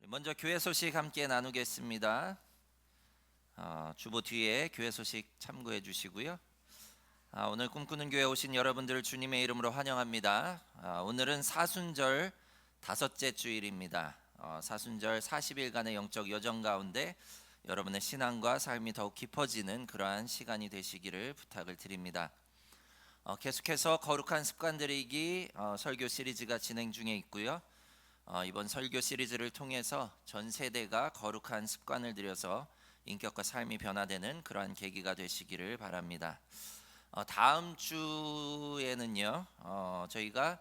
먼저 교회 소식 함께 나누겠습니다. 주보 뒤에 교회 소식 참고해 주시고요. 오늘 꿈꾸는 교회 오신 여러분들을 주님의 이름으로 환영합니다. 오늘은 사순절 다섯째 주일입니다. 사순절 40일간의 영적 여정 가운데 여러분의 신앙과 삶이 더욱 깊어지는 그러한 시간이 되시기를 부탁을 드립니다. 계속해서 거룩한 습관 들이기 설교 시리즈가 진행 중에 있고요. 이번 설교 시리즈를 통해서 전 세대가 거룩한 습관을 들여서 인격과 삶이 변화되는 그러한 계기가 되시기를 바랍니다. 다음 주에는요, 저희가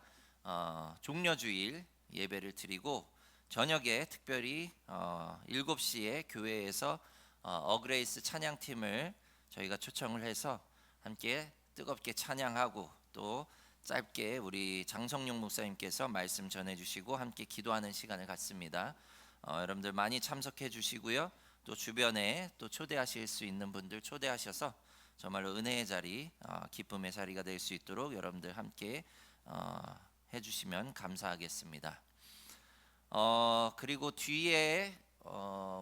종려주일 예배를 드리고 저녁에 특별히 7시에 교회에서 어그레이스 찬양팀을 저희가 초청을 해서 함께 뜨겁게 찬양하고 또 짧게 우리 장성용 목사님께서 말씀 전해주시고 함께 기도하는 시간을 갖습니다. 여러분들 많이 참석해 주시고요. 또 주변에 또 초대하실 수 있는 분들 초대하셔서 정말로 은혜의 자리, 기쁨의 자리가 될 수 있도록 여러분들 함께 해주시면 감사하겠습니다. 그리고 뒤에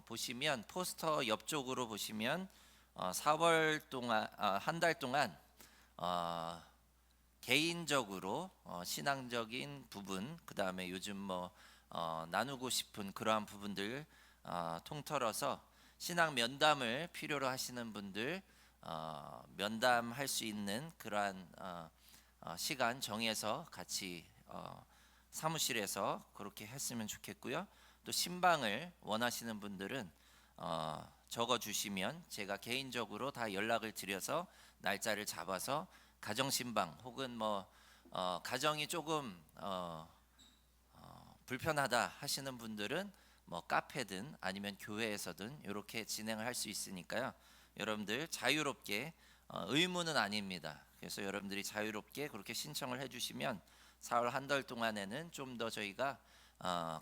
보시면 포스터 옆쪽으로 보시면 4월 동안 한 달 동안 개인적으로 신앙적인 부분, 그 다음에 요즘 나누고 싶은 그러한 부분들 통틀어서 신앙 면담을 필요로 하시는 분들 면담할 수 있는 그러한 시간 정해서 같이 사무실에서 그렇게 했으면 좋겠고요. 또 신방을 원하시는 분들은 적어 주시면 제가 개인적으로 다 연락을 드려서 날짜를 잡아서 가정신방 혹은 가정이 조금 불편하다 하시는 분들은 카페든 아니면 교회에서든 이렇게 진행을 할 수 있으니까요. 여러분들 자유롭게 의무는 아닙니다. 그래서 여러분들이 자유롭게 그렇게 신청을 해주시면 4월 한 달 동안에는 좀 더 저희가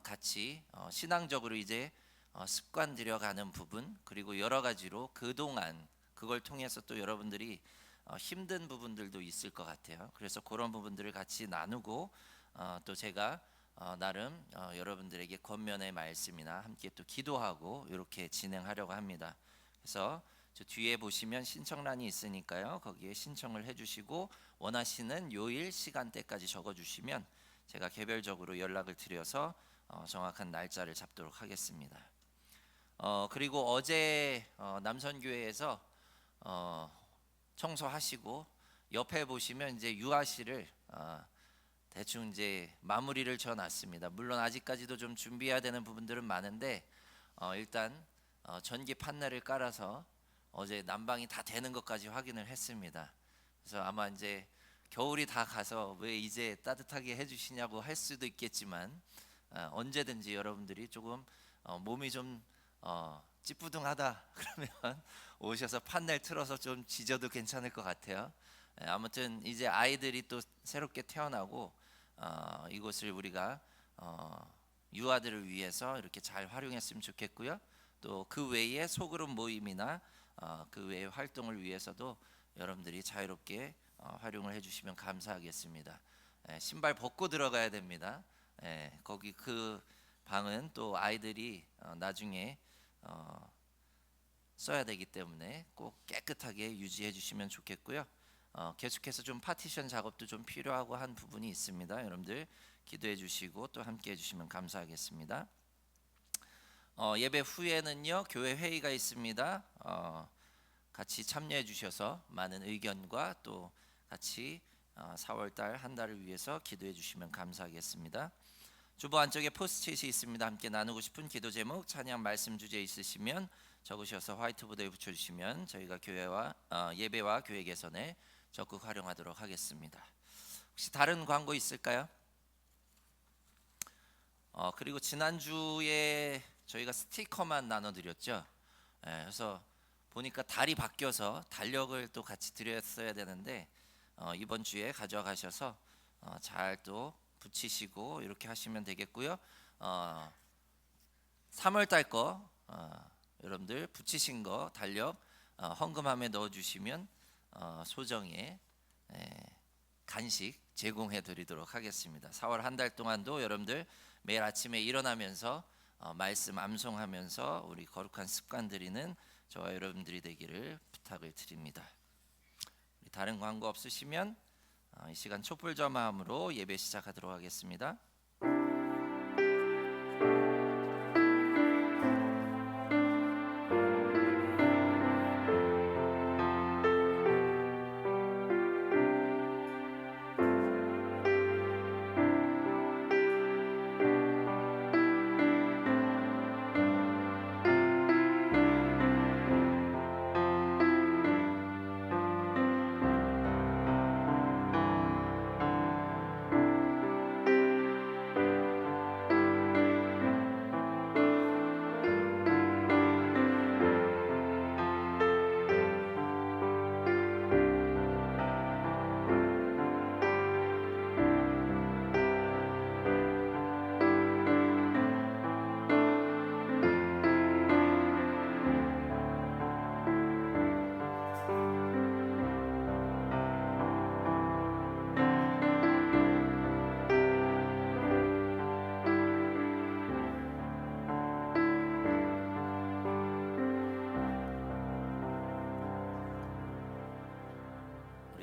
같이 신앙적으로 이제 습관 들여가는 부분 그리고 여러 가지로 그동안 그걸 통해서 또 여러분들이 힘든 부분들도 있을 것 같아요. 그래서 그런 부분들을 같이 나누고 또 제가 나름 여러분들에게 권면의 말씀이나 함께 또 기도하고 이렇게 진행하려고 합니다. 그래서 저 뒤에 보시면 신청란이 있으니까요. 거기에 신청을 해주시고 원하시는 요일 시간대까지 적어주시면 제가 개별적으로 연락을 드려서 정확한 날짜를 잡도록 하겠습니다. 그리고 어제 남선교회에서 청소하시고 옆에 보시면 이제 유아실을 대충 이제 마무리를 져놨습니다. 물론 아직까지도 좀 준비해야 되는 부분들은 많은데 일단 전기 판넬을 깔아서 어제 난방이 다 되는 것까지 확인을 했습니다. 그래서 아마 이제 겨울이 다 가서 왜 이제 따뜻하게 해주시냐고 할 수도 있겠지만 언제든지 여러분들이 조금 몸이 좀 찌뿌둥하다 그러면 오셔서 판넬 틀어서 좀 지져도 괜찮을 것 같아요. 아무튼 이제 아이들이 또 새롭게 태어나고 이곳을 우리가 유아들을 위해서 이렇게 잘 활용했으면 좋겠고요. 또 그 외에 소그룹 모임이나 그 외의 활동을 위해서도 여러분들이 자유롭게 활용을 해주시면 감사하겠습니다. 신발 벗고 들어가야 됩니다. 거기 그 방은 또 아이들이 나중에 써야 되기 때문에 꼭 깨끗하게 유지해 주시면 좋겠고요. 계속해서 좀 파티션 작업도 좀 필요하고 한 부분이 있습니다. 여러분들 기도해 주시고 또 함께 해 주시면 감사하겠습니다. 예배 후에는요 교회 회의가 있습니다. 같이 참여해 주셔서 많은 의견과 또 같이 4월달 한 달을 위해서 기도해 주시면 감사하겠습니다. 주보 안쪽에 포스트잇이 있습니다. 함께 나누고 싶은 기도 제목, 찬양 말씀 주제 있으시면 적으셔서 화이트보드에 붙여주시면 저희가 교회와 예배와 교회 개선에 적극 활용하도록 하겠습니다. 혹시 다른 광고 있을까요? 그리고 지난주에 저희가 스티커만 나눠드렸죠. 그래서 보니까 달이 바뀌어서 달력을 또 같이 드렸어야 되는데 이번 주에 가져가셔서 잘 또 붙이시고 이렇게 하시면 되겠고요. 3월 달 거 여러분들 붙이신 거 달력 헌금함에 넣어주시면 소정의 간식 제공해 드리도록 하겠습니다. 4월 한 달 동안도 여러분들 매일 아침에 일어나면서 말씀 암송하면서 우리 거룩한 습관 들이는 저와 여러분들이 되기를 부탁을 드립니다. 다른 광고 없으시면 이 시간 촛불 마음으로 예배 시작하도록 하겠습니다.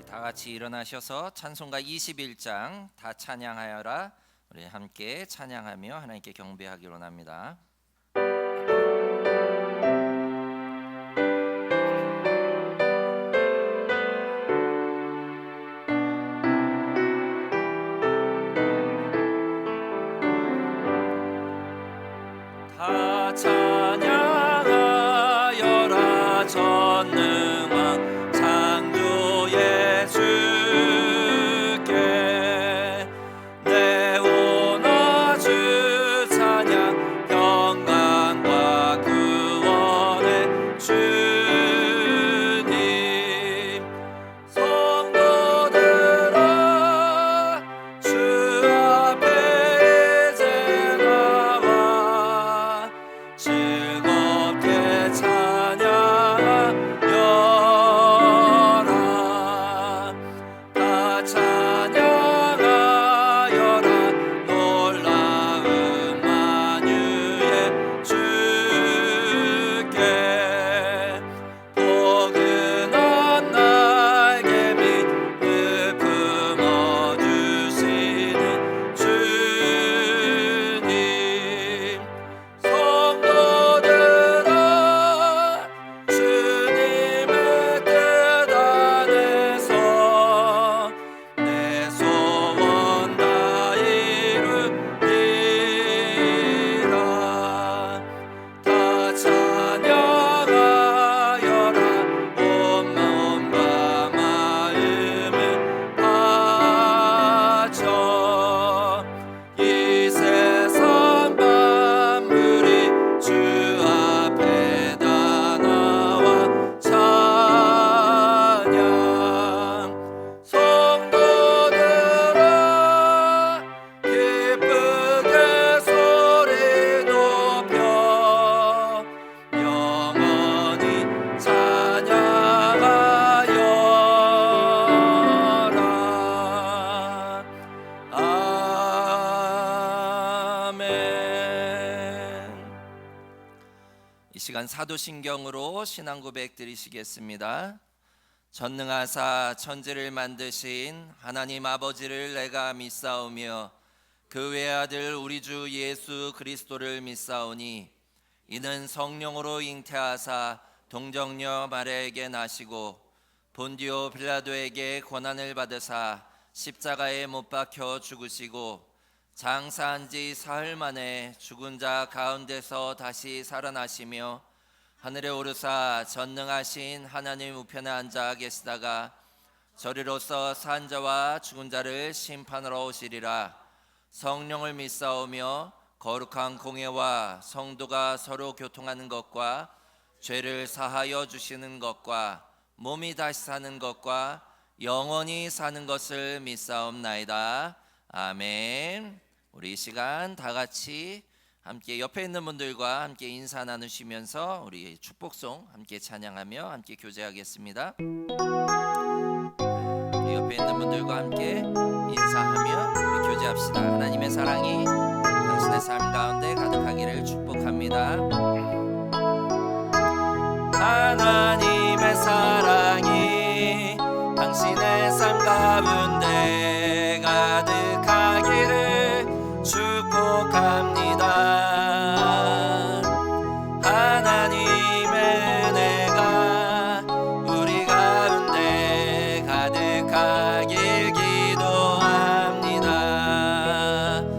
다 같이 일어나셔서 찬송가 21장 다 찬양하여라 우리 함께 찬양하며 하나님께 경배하기로 합니다. 다 찬양하여라 전능한 창조의 주께 내 오나 주 찬양 평강과 구원의 주님 성도들아 주 앞에 이제 나와 즐겁게 찬양하여라 다 찬양하여라 놀라운 만유의 주께 포근한 날개 밑 늘 품어주시는 주님 성도들아 주님의 뜻 안에서 내 소원 다 이루리라 다 찬양하여라 온 마음과 마음을 바쳐 이 세상 만물이 주 앞에 다 나와 찬양 성도들아 기쁘게 소리 높여 영원히 찬양하여라 아멘. 이 시간 사도신경으로 신앙 고백 드리시겠습니다. 전능하사 천지를 만드신 하나님 아버지를 내가 믿사오며 그 외아들 우리 주 예수 그리스도를 믿사오니 이는 성령으로 잉태하사 동정녀 마리아에게 나시고 본디오 빌라도에게 고난을 받으사 십자가에 못 박혀 죽으시고 장사한 지 사흘 만에 죽은 자 가운데서 다시 살아나시며 하늘에 오르사 전능하신 하나님 우편에 앉아 계시다가 저리로서 산 자와 죽은 자를 심판하러 오시리라. 성령을 믿사오며 거룩한 공예와 성도가 서로 교통하는 것과 죄를 사하여 주시는 것과 몸이 다시 사는 것과 영원히 사는 것을 믿사옵나이다. 아멘. 우리 이 시간 다 같이 함께 옆에 있는 분들과 함께 인사 나누시면서 우리 축복송 함께 찬양하며 함께 교제하겠습니다. 우리 옆에 있는 분들과 함께 인사하며 우리 교제합시다. 하나님의 사랑이 당신 당신의 삶 가운데 가득하기를 축복합니다. 하나님의 사랑이 당신의 삶 가운데 가득하기를 축복합니다. 하나님의 은혜가 우리 가운데 가득하길 기도합니다.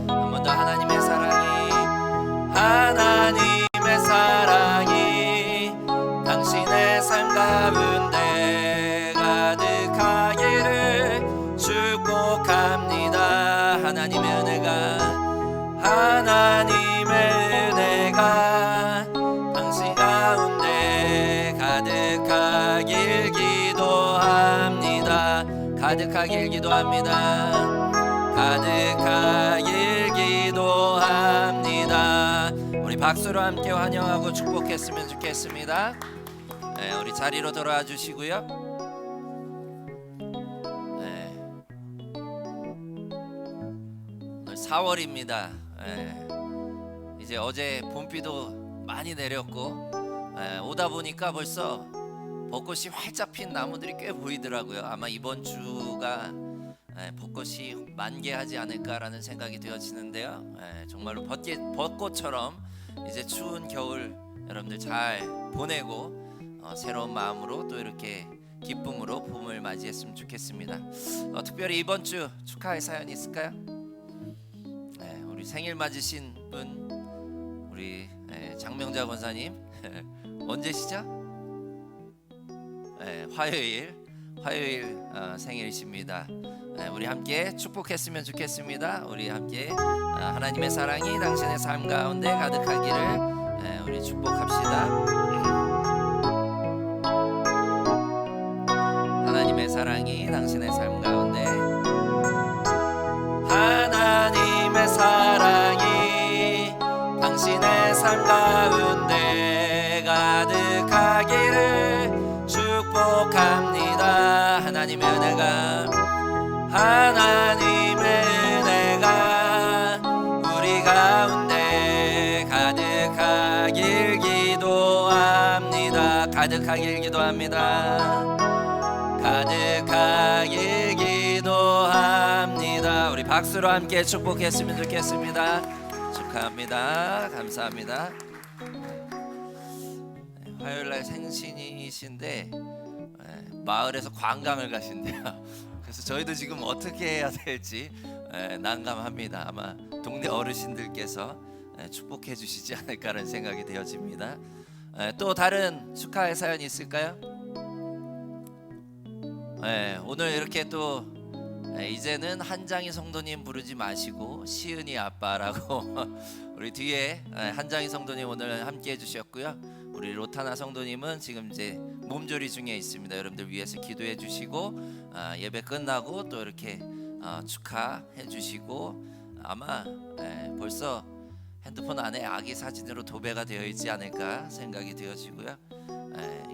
한 번 더. 하나님의 사랑이 당신의 삶 가운데 가득하기를 축복합니다. 하나님의 은혜가 당신 가운데 가득하길 기도합니다. 가득하길 기도합니다. 우리 박수로 함께 환영하고 축복했으면 좋겠습니다. 네, 우리 자리로 돌아와 주시고요. 네, 오늘 4월입니다. 네, 이제 어제 봄비도 많이 내렸고, 오다 보니까 벌써 벚꽃이 활짝 핀 나무들이 꽤 보이더라고요. 아마 이번 주가 벚꽃이 만개하지 않을까라는 생각이 되어지는데요. 정말로 벚꽃처럼 이제 추운 겨울 여러분들 잘 보내고 새로운 마음으로 또 이렇게 기쁨으로 봄을 맞이했으면 좋겠습니다. 특별히 이번 주 축하할 사연이 있을까요? 우리 생일 맞으신 분, 우리 장명자 권사님 언제시죠? 화요일 생일이십니다. 우리 함께 축복했으면 좋겠습니다. 우리 함께 하나님의 사랑이 당신의 삶 가운데 가득하기를 우리 축복합시다. 하나님의 사랑이 당신의 삶 가운데, 하나님의 사랑이 당신의 삶 가운데 가득하기를 축복합니다. 하나님의 은혜가 우리 가운데 가득하길 기도합니다. 가득하길 기도합니다. 우리 박수로 함께 축복했으면 좋겠습니다. 축하합니다. 감사합니다. 화요일날 생신이신데 마을에서 관광을 가신대요. 그래서 저희도 지금 어떻게 해야 될지 난감합니다. 아마 동네 어르신들께서 축복해 주시지 않을까라는 생각이 되어집니다. 또 다른 축하의 사연이 있을까요? 오늘 이렇게 또 이제는 한장희 성도님 부르지 마시고 시은이 아빠라고 우리 뒤에 한장희 성도님 오늘 함께 해주셨고요. 우리 로타나 성도님은 지금 이제 몸조리 중에 있습니다. 여러분들 위해서 기도해 주시고 예배 끝나고 또 이렇게 축하해 주시고, 아마 벌써 핸드폰 안에 아기 사진으로 도배가 되어 있지 않을까 생각이 되어지고요.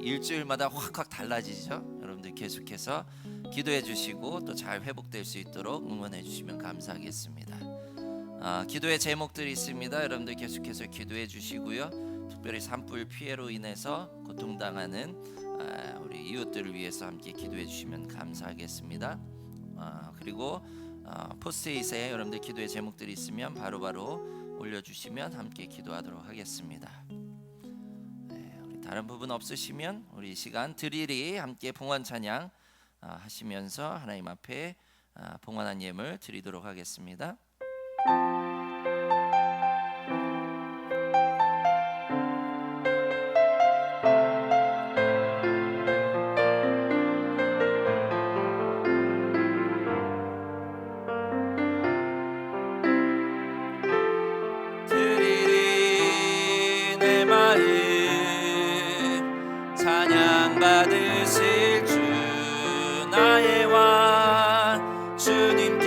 일주일마다 확확 달라지죠. 여러분들 계속해서 기도해 주시고 또 잘 회복될 수 있도록 응원해 주시면 감사하겠습니다. 기도의 제목들이 있습니다. 여러분들 계속해서 기도해 주시고요. 특별히 산불 피해로 인해서 고통당하는 우리 이웃들을 위해서 함께 기도해 주시면 감사하겠습니다. 그리고 포스트잇에 여러분들 기도의 제목들이 있으면 바로바로 올려주시면 함께 기도하도록 하겠습니다. 우리 다른 부분 없으시면 우리 이 시간 드릴이 함께 봉헌 찬양 하시면서 하나님 앞에 봉헌한 예물 드리도록 하겠습니다. 찬양 받으실 주 나의 왕 주님께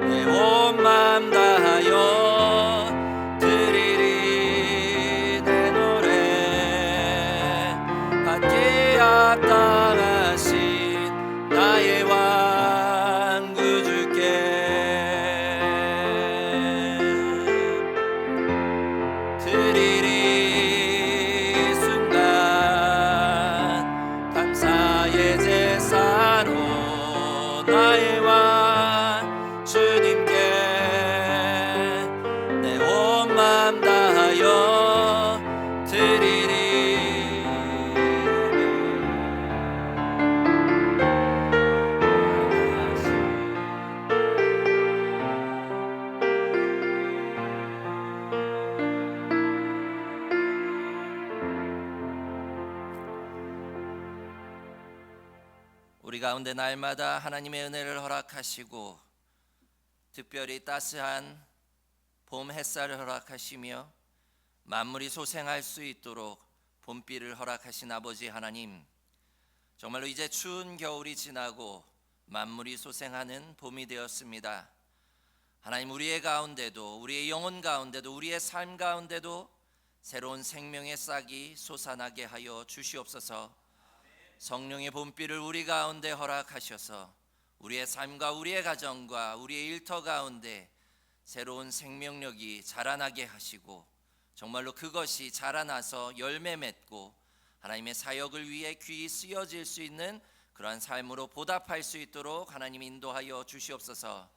내 드리리 순간 감사의 제사로 나의 왕 주님께 내 온 맘 다하여 드리리. 우리 가운데 날마다 하나님의 은혜를 허락하시고 특별히 따스한 봄 햇살을 허락하시며 만물이 소생할 수 있도록 봄비를 허락하신 아버지 하나님, 정말로 이제 추운 겨울이 지나고 만물이 소생하는 봄이 되었습니다. 하나님, 우리의 가운데도, 우리의 영혼 가운데도, 우리의 삶 가운데도 새로운 생명의 싹이 솟아나게 하여 주시옵소서. 성령의 봄비를 우리 가운데 허락하셔서 우리의 삶과 우리의 가정과 우리의 일터 가운데 새로운 생명력이 자라나게 하시고 정말로 그것이 자라나서 열매 맺고 하나님의 사역을 위해 귀히 쓰여질 수 있는 그러한 삶으로 보답할 수 있도록 하나님 인도하여 주시옵소서.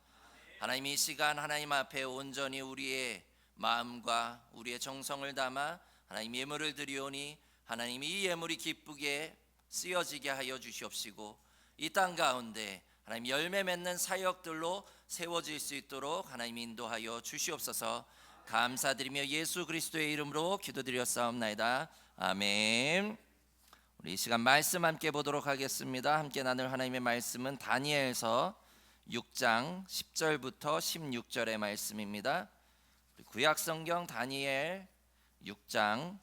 하나님, 이 시간 하나님 앞에 온전히 우리의 마음과 우리의 정성을 담아 하나님 예물을 드리오니 하나님 이 예물이 기쁘게 쓰여지게 하여 주시옵시고 이 땅 가운데 하나님 열매 맺는 사역들로 세워질 수 있도록 하나님 인도하여 주시옵소서. 감사드리며 예수 그리스도의 이름으로 기도드렸사옵나이다. 아멘. 우리 이 시간 말씀 함께 보도록 하겠습니다. 함께 나눌 하나님의 말씀은 다니엘서 6장 10절부터 16절의 말씀입니다. 구약성경 다니엘 6장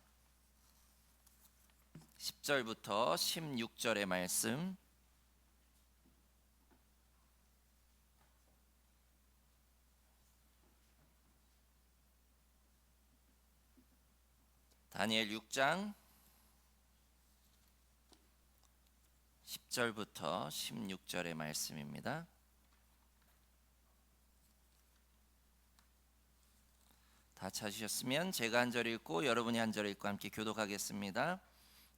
10절부터 16절의 말씀. 다니엘 6장 10절부터 16절의 말씀입니다. 다 찾으셨으면 제가 한 절 읽고 여러분이 한 절 읽고 함께 교독하겠습니다.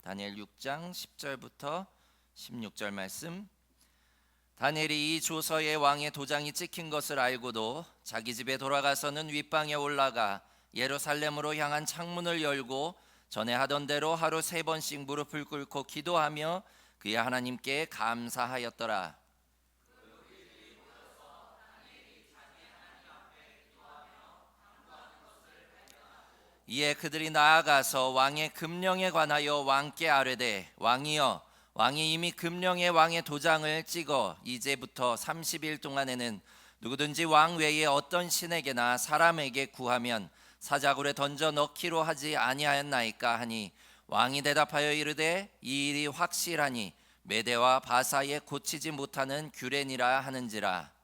다니엘 6장 10절부터 16절 말씀. 다니엘이 이 조서에 왕의 도장이 찍힌 것을 알고도 자기 집에 돌아가서는 윗방에 올라가 예루살렘으로 향한 창문을 열고 전에 하던 대로 하루 3번씩 무릎을 꿇고 기도하며 그의 하나님께 감사하였더라. 이에 그들이 나아가서 왕의 금령에 관하여 왕께 아뢰되, 왕이여, 왕이 이미 금령에 왕의 도장을 찍어 이제부터 30일 동안에는 누구든지 왕 외에 어떤 신에게나 사람에게 구하면 사자굴에 던져 넣기로 하지 아니하였나이까 하니, 왕이 대답하여 이르되 이 일이 확실하니 메대와 바사에 고치지 못하는 규례니라 하는지라.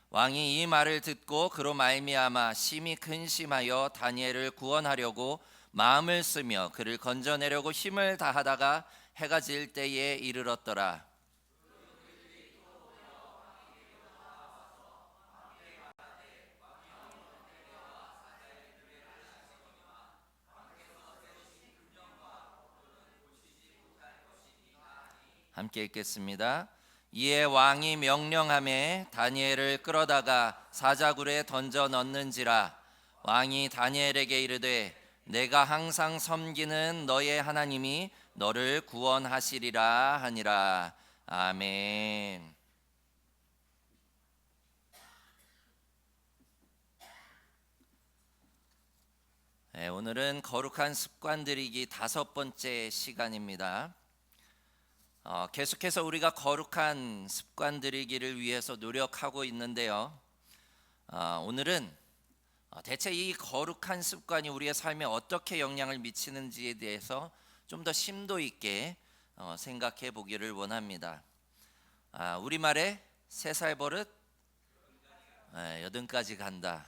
왕이 이 말을 듣고 그로 말미암아 심히 근심하여 다니엘을 구원하려고 마음을 쓰며 그를 건져내려고 힘을 다하다가 해가 질 때에 이르렀더라. 함께 읽겠습니다. 이에 왕이 명령하매 다니엘을 끌어다가 사자굴에 던져 넣는지라. 왕이 다니엘에게 이르되 내가 항상 섬기는 너의 하나님이 너를 구원하시리라 하니라. 아멘. 네, 오늘은 거룩한 습관 들이기 5번째 시간입니다. 계속해서 우리가 거룩한 습관 들이기를 위해서 노력하고 있는데요. 오늘은 대체 이 거룩한 습관이 우리의 삶에 어떻게 영향을 미치는지에 대해서 좀 더 심도 있게 생각해 보기를 원합니다. 우리말에 3살 버릇 여든까지 간다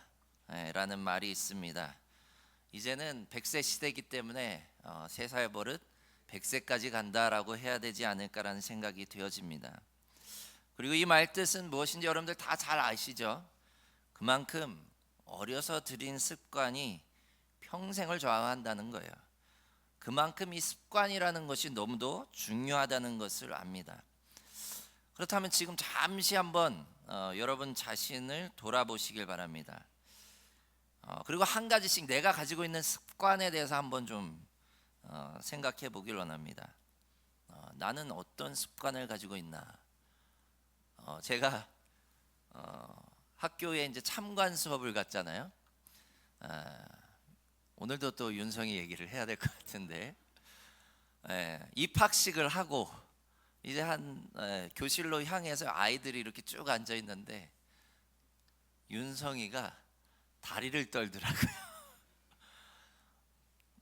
라는 말이 있습니다. 이제는 100세 시대이기 때문에 세사의 버릇 100세까지 간다라고 해야 되지 않을까라는 생각이 되어집니다. 그리고 이 말 뜻은 무엇인지 여러분들 다 잘 아시죠? 그만큼 어려서 들인 습관이 평생을 좌우한다는 거예요. 그만큼 이 습관이라는 것이 너무도 중요하다는 것을 압니다. 그렇다면 지금 잠시 한번 여러분 자신을 돌아보시길 바랍니다. 그리고 한 가지씩 내가 가지고 있는 습관에 대해서 한번 좀 생각해 보길 원합니다. 나는 어떤 습관을 가지고 있나? 제가 학교에 이제 참관 수업을 갔잖아요. 오늘도 또 윤성이 얘기를 해야 될 것 같은데, 입학식을 하고 이제 한 교실로 향해서 아이들이 이렇게 쭉 앉아 있는데 윤성이가 다리를 떨더라고요.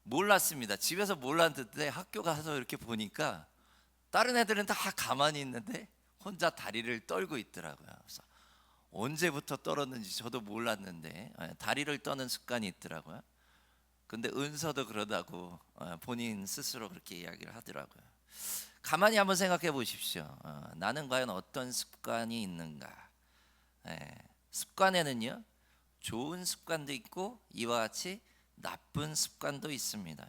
몰랐습니다. 집에서 몰랐는데 학교 가서 이렇게 보니까 다른 애들은 다 가만히 있는데 혼자 다리를 떨고 있더라고요. 그래서 언제부터 떨었는지 저도 몰랐는데 다리를 떠는 습관이 있더라고요. 근데 은서도 그러다고 본인 스스로 그렇게 이야기를 하더라고요. 가만히 한번 생각해 보십시오. 나는 과연 어떤 습관이 있는가? 습관에는요, 좋은 습관도 있고 이와 같이 나쁜 습관도 있습니다.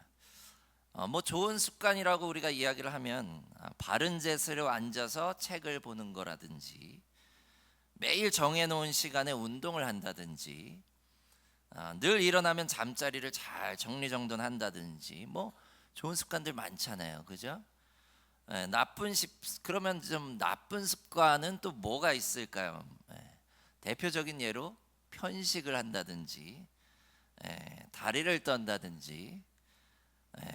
뭐 좋은 습관이라고 우리가 이야기를 하면 바른 자세로 앉아서 책을 보는 거라든지, 매일 정해놓은 시간에 운동을 한다든지, 늘 일어나면 잠자리를 잘 정리정돈한다든지, 뭐 좋은 습관들 많잖아요, 그죠? 그러면 좀 나쁜 습관은 또 뭐가 있을까요? 대표적인 예로 편식을 한다든지, 다리를 떤다든지,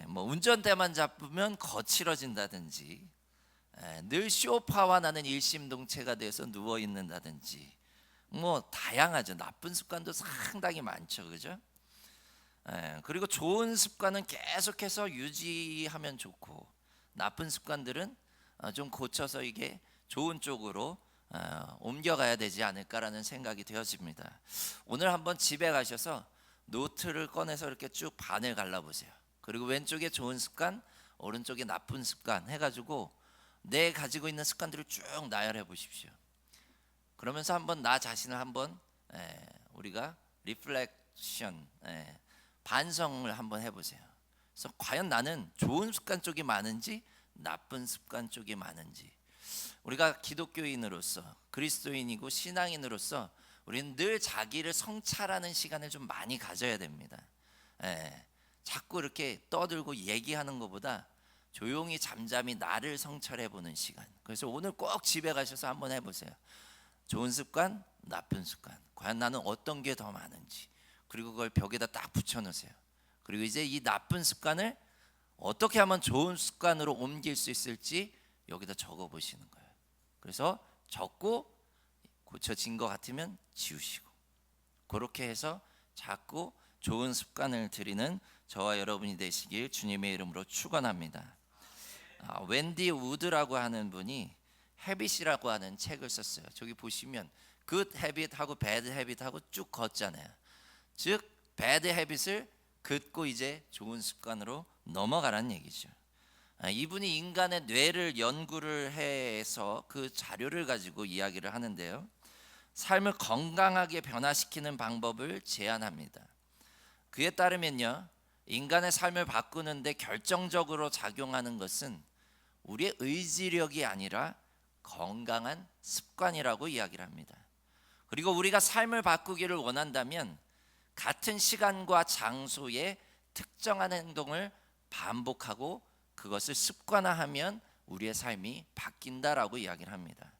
뭐 운전대만 잡으면 거칠어진다든지, 늘 쇼파와 나는 일심동체가 돼서 누워 있는다든지, 뭐 다양하죠. 나쁜 습관도 상당히 많죠, 그죠? 그리고 좋은 습관은 계속해서 유지하면 좋고, 나쁜 습관들은 좀 고쳐서 이게 좋은 쪽으로 옮겨가야 되지 않을까라는 생각이 되어집니다. 오늘 한번 집에 가셔서 노트를 꺼내서 이렇게 쭉 반을 갈라보세요. 그리고 왼쪽에 좋은 습관, 오른쪽에 나쁜 습관 해가지고 내 가지고 있는 습관들을 쭉 나열해 보십시오. 그러면서 한번 나 자신을 한번 우리가 리플렉션, 반성을 한번 해보세요. 그래서 과연 나는 좋은 습관 쪽이 많은지 나쁜 습관 쪽이 많은지, 우리가 기독교인으로서, 그리스도인이고 신앙인으로서 우리는 늘 자기를 성찰하는 시간을 좀 많이 가져야 됩니다. 자꾸 이렇게 떠들고 얘기하는 것보다 조용히 잠잠히 나를 성찰해 보는 시간. 그래서 오늘 꼭 집에 가셔서 한번 해보세요. 좋은 습관, 나쁜 습관, 과연 나는 어떤 게 더 많은지, 그리고 그걸 벽에다 딱 붙여놓으세요. 그리고 이제 이 나쁜 습관을 어떻게 하면 좋은 습관으로 옮길 수 있을지 여기다 적어 보시는 거예요. 그래서 적고 고쳐진 것 같으면 지우시고, 그렇게 해서 자꾸 좋은 습관을 들이는 저와 여러분이 되시길 주님의 이름으로 축원합니다. 웬디 우드라고 하는 분이 헤빗이라고 하는 책을 썼어요. 저기 보시면 굿 헤빗하고 배드 헤빗하고 쭉 걷잖아요. 즉 배드 헤빗을 긋고 이제 좋은 습관으로 넘어가라는 얘기죠. 이분이 인간의 뇌를 연구를 해서 그 자료를 가지고 이야기를 하는데요, 삶을 건강하게 변화시키는 방법을 제안합니다. 그에 따르면요, 인간의 삶을 바꾸는데 결정적으로 작용하는 것은 우리의 의지력이 아니라 건강한 습관이라고 이야기를 합니다. 그리고 우리가 삶을 바꾸기를 원한다면 같은 시간과 장소에 특정한 행동을 반복하고 그것을 습관화하면 우리의 삶이 바뀐다라고 이야기를 합니다.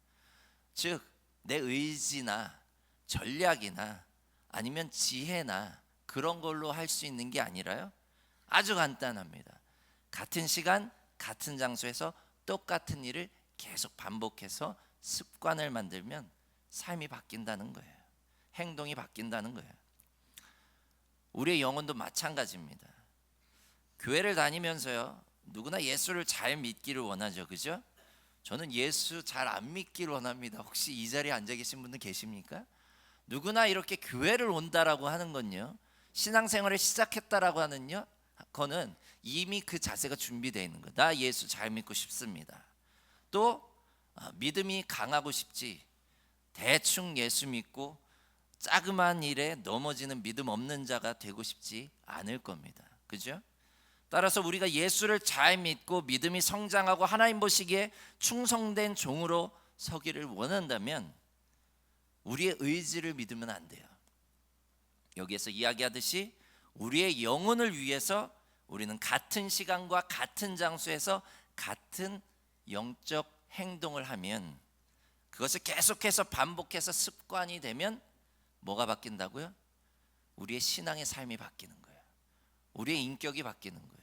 즉 내 의지나 전략이나 아니면 지혜나 그런 걸로 할 수 있는 게 아니라요, 아주 간단합니다. 같은 시간 같은 장소에서 똑같은 일을 계속 반복해서 습관을 만들면 삶이 바뀐다는 거예요. 행동이 바뀐다는 거예요. 우리의 영혼도 마찬가지입니다. 교회를 다니면서요, 누구나 예수를 잘 믿기를 원하죠, 그죠? 저는 예수 잘 안 믿기를 원합니다. 혹시 이 자리에 앉아 계신 분들 계십니까? 누구나 이렇게 교회를 온다라고 하는 건요, 신앙생활을 시작했다라고 하는요, 그거는 이미 그 자세가 준비되어 있는 거예요. 나 예수 잘 믿고 싶습니다. 또 믿음이 강하고 싶지, 대충 예수 믿고 자그마한 일에 넘어지는 믿음 없는 자가 되고 싶지 않을 겁니다. 그죠? 따라서 우리가 예수를 잘 믿고 믿음이 성장하고 하나님 보시기에 충성된 종으로 서기를 원한다면 우리의 의지를 믿으면 안 돼요. 여기에서 이야기하듯이 우리의 영혼을 위해서 우리는 같은 시간과 같은 장소에서 같은 영적 행동을 하면, 그것을 계속해서 반복해서 습관이 되면 뭐가 바뀐다고요? 우리의 신앙의 삶이 바뀌는 거예요. 우리의 인격이 바뀌는 거예요.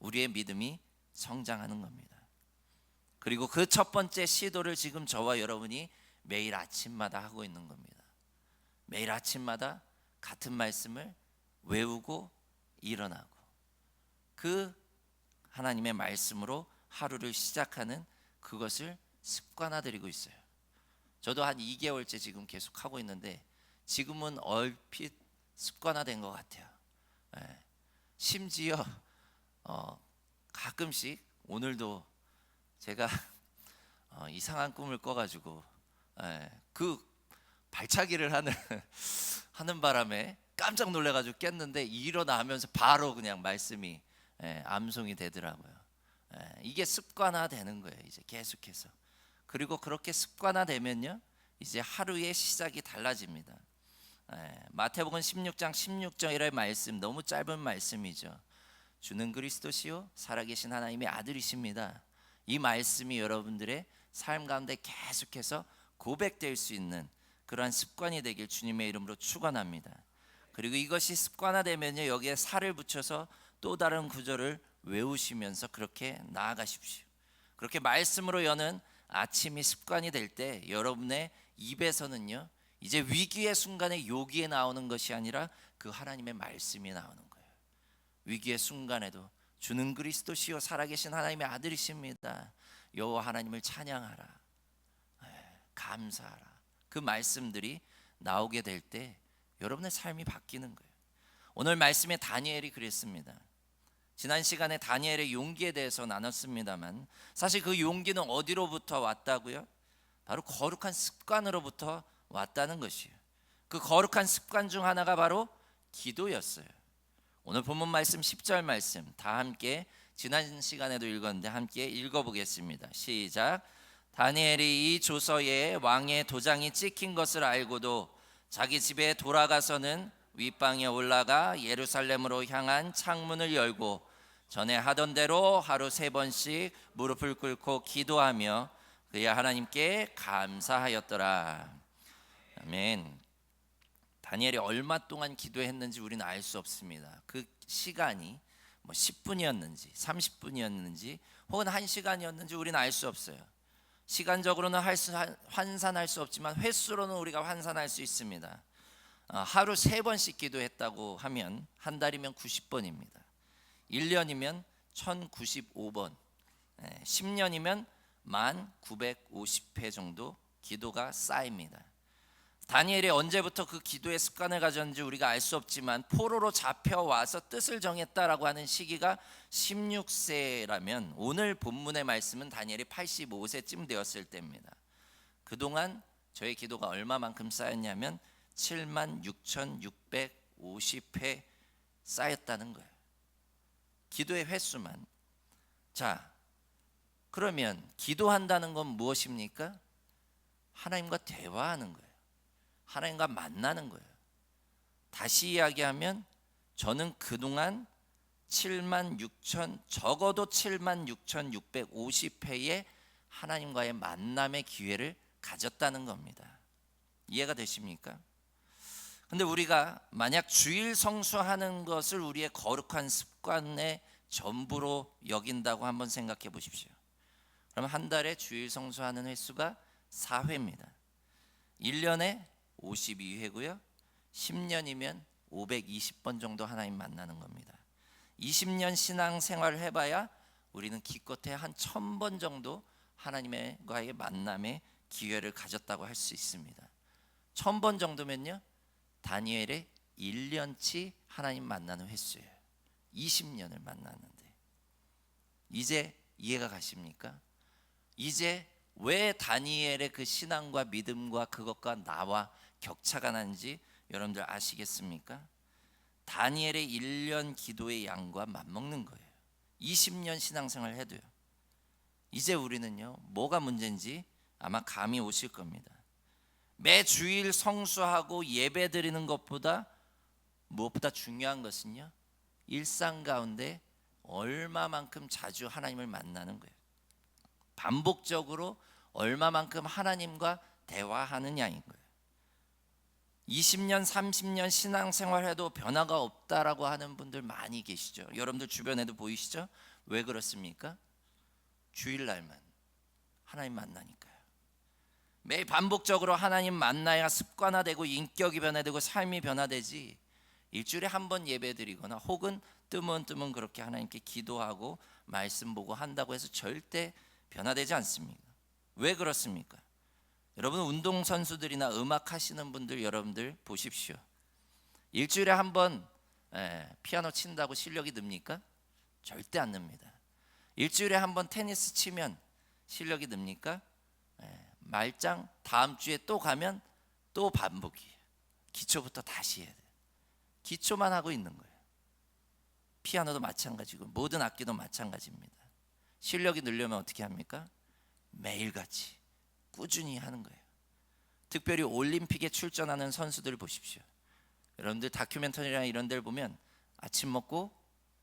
우리의 믿음이 성장하는 겁니다. 그리고 그 첫 번째 시도를 지금 저와 여러분이 매일 아침마다 하고 있는 겁니다. 매일 아침마다 같은 말씀을 외우고 일어나고 그 하나님의 말씀으로 하루를 시작하는 그것을 습관화드리고 있어요. 저도 한 2개월째 지금 계속 하고 있는데 지금은 얼핏 습관화된 것 같아요. 심지어 가끔씩, 오늘도 제가 이상한 꿈을 꿔가지고 그 발차기를 하는 바람에 깜짝 놀래가지고 깼는데 일어나면서 바로 그냥 말씀이 암송이 되더라고요. 이게 습관화되는 거예요. 이제 계속해서. 그리고 그렇게 습관화되면요, 이제 하루의 시작이 달라집니다. 마태복음 16장 16절의 말씀, 너무 짧은 말씀이죠. 주는 그리스도시요 살아계신 하나님의 아들이십니다. 이 말씀이 여러분들의 삶 가운데 계속해서 고백될 수 있는 그러한 습관이 되길 주님의 이름으로 축원합니다. 그리고 이것이 습관화되면요, 여기에 살을 붙여서 또 다른 구절을 외우시면서 그렇게 나아가십시오. 그렇게 말씀으로 여는 아침이 습관이 될 때 여러분의 입에서는요, 이제 위기의 순간에 요기에 나오는 것이 아니라 그 하나님의 말씀이 나오는 거예요. 위기의 순간에도 주는 그리스도시요 살아계신 하나님의 아들이십니다. 여호와 하나님을 찬양하라, 감사하라. 그 말씀들이 나오게 될 때 여러분의 삶이 바뀌는 거예요. 오늘 말씀에 다니엘이 그랬습니다. 지난 시간에 다니엘의 용기에 대해서 나눴습니다만 사실 그 용기는 어디로부터 왔다고요? 바로 거룩한 습관으로부터 왔다는 것이에요. 그 거룩한 습관 중 하나가 바로 기도였어요. 오늘 본문 말씀 10절 말씀 다 함께, 지난 시간에도 읽었는데 함께 읽어보겠습니다. 시작. 다니엘이 이 조서에 왕의 도장이 찍힌 것을 알고도 자기 집에 돌아가서는 윗방에 올라가 예루살렘으로 향한 창문을 열고 전에 하던 대로 하루 3번씩 무릎을 꿇고 기도하며 그의 하나님께 감사하였더라. 아멘. 다니엘이 얼마 동안 기도했는지 우리는 알 수 없습니다. 그 시간이 10분이었는지 30분이었는지 혹은 1시간이었는지 우리는 알 수 없어요. 시간적으로는 환산할 수 없지만 횟수로는 우리가 환산할 수 있습니다. 하루 3번씩 기도했다고 하면 한 달이면 90번입니다. 1년이면 1095번, 10년이면 1950회 정도 기도가 쌓입니다. 다니엘이 언제부터 그 기도의 습관을 가졌는지 우리가 알 수 없지만 포로로 잡혀와서 뜻을 정했다라고 하는 시기가 16세라면 오늘 본문의 말씀은 다니엘이 85세쯤 되었을 때입니다. 그동안 저의 기도가 얼마만큼 쌓였냐면 76,650회 쌓였다는 거예요. 기도의 횟수만. 자, 그러면 기도한다는 건 무엇입니까? 하나님과 대화하는 거예요. 하나님과 만나는 거예요. 다시 이야기하면 저는 그동안 적어도 76,650회의 하나님과의 만남의 기회를 가졌다는 겁니다. 이해가 되십니까? 근데 우리가 만약 주일 성수하는 것을 우리의 거룩한 습관의 전부로 여긴다고 한번 생각해 보십시오. 그럼 한 달에 주일 성수하는 횟수가 4회입니다. 1년에 52회고요. 10년이면 520번 정도 하나님 만나는 겁니다. 20년 신앙 생활을 해봐야 우리는 기껏해 한 1000번 정도 하나님과의 만남의 기회를 가졌다고 할 수 있습니다. 1000번 정도면요, 다니엘의 1년치 하나님 만나는 횟수예요. 20년을 만났는데. 이제 이해가 가십니까? 이제 왜 다니엘의 그 신앙과 믿음과 그것과 나와 격차가 나는지 여러분들 아시겠습니까? 다니엘의 1년 기도의 양과 맞먹는 거예요. 20년 신앙생활 해도요. 이제 우리는요, 뭐가 문제인지 아마 감이 오실 겁니다. 매 주일 성수하고 예배 드리는 것보다 무엇보다 중요한 것은요, 일상 가운데 얼마만큼 자주 하나님을 만나는 거예요. 반복적으로 얼마만큼 하나님과 대화하느냐인 거예요. 20년, 30년 신앙생활 해도 변화가 없다라고 하는 분들 많이 계시죠. 여러분들 주변에도 보이시죠? 왜 그렇습니까? 주일날만 하나님 만나니까요. 매일 반복적으로 하나님 만나야 습관화되고 인격이 변화되고 삶이 변화되지, 일주일에 한 번 예배드리거나 혹은 뜨문뜨문 그렇게 하나님께 기도하고 말씀 보고 한다고 해서 절대 변화되지 않습니다. 왜 그렇습니까? 여러분, 운동선수들이나 음악 하시는 분들 여러분들 보십시오. 일주일에 한 번 피아노 친다고 실력이 늡니까? 절대 안 늡니다. 일주일에 한 번 테니스 치면 실력이 늡니까? 말짱 다음 주에 또 가면 또 반복이에요. 기초부터 다시 해야 돼요. 기초만 하고 있는 거예요. 피아노도 마찬가지고 모든 악기도 마찬가지입니다. 실력이 늘려면 어떻게 합니까? 매일같이 꾸준히 하는 거예요. 특별히 올림픽에 출전하는 선수들 보십시오. 여러분들 다큐멘터리나 이런 데를 보면 아침 먹고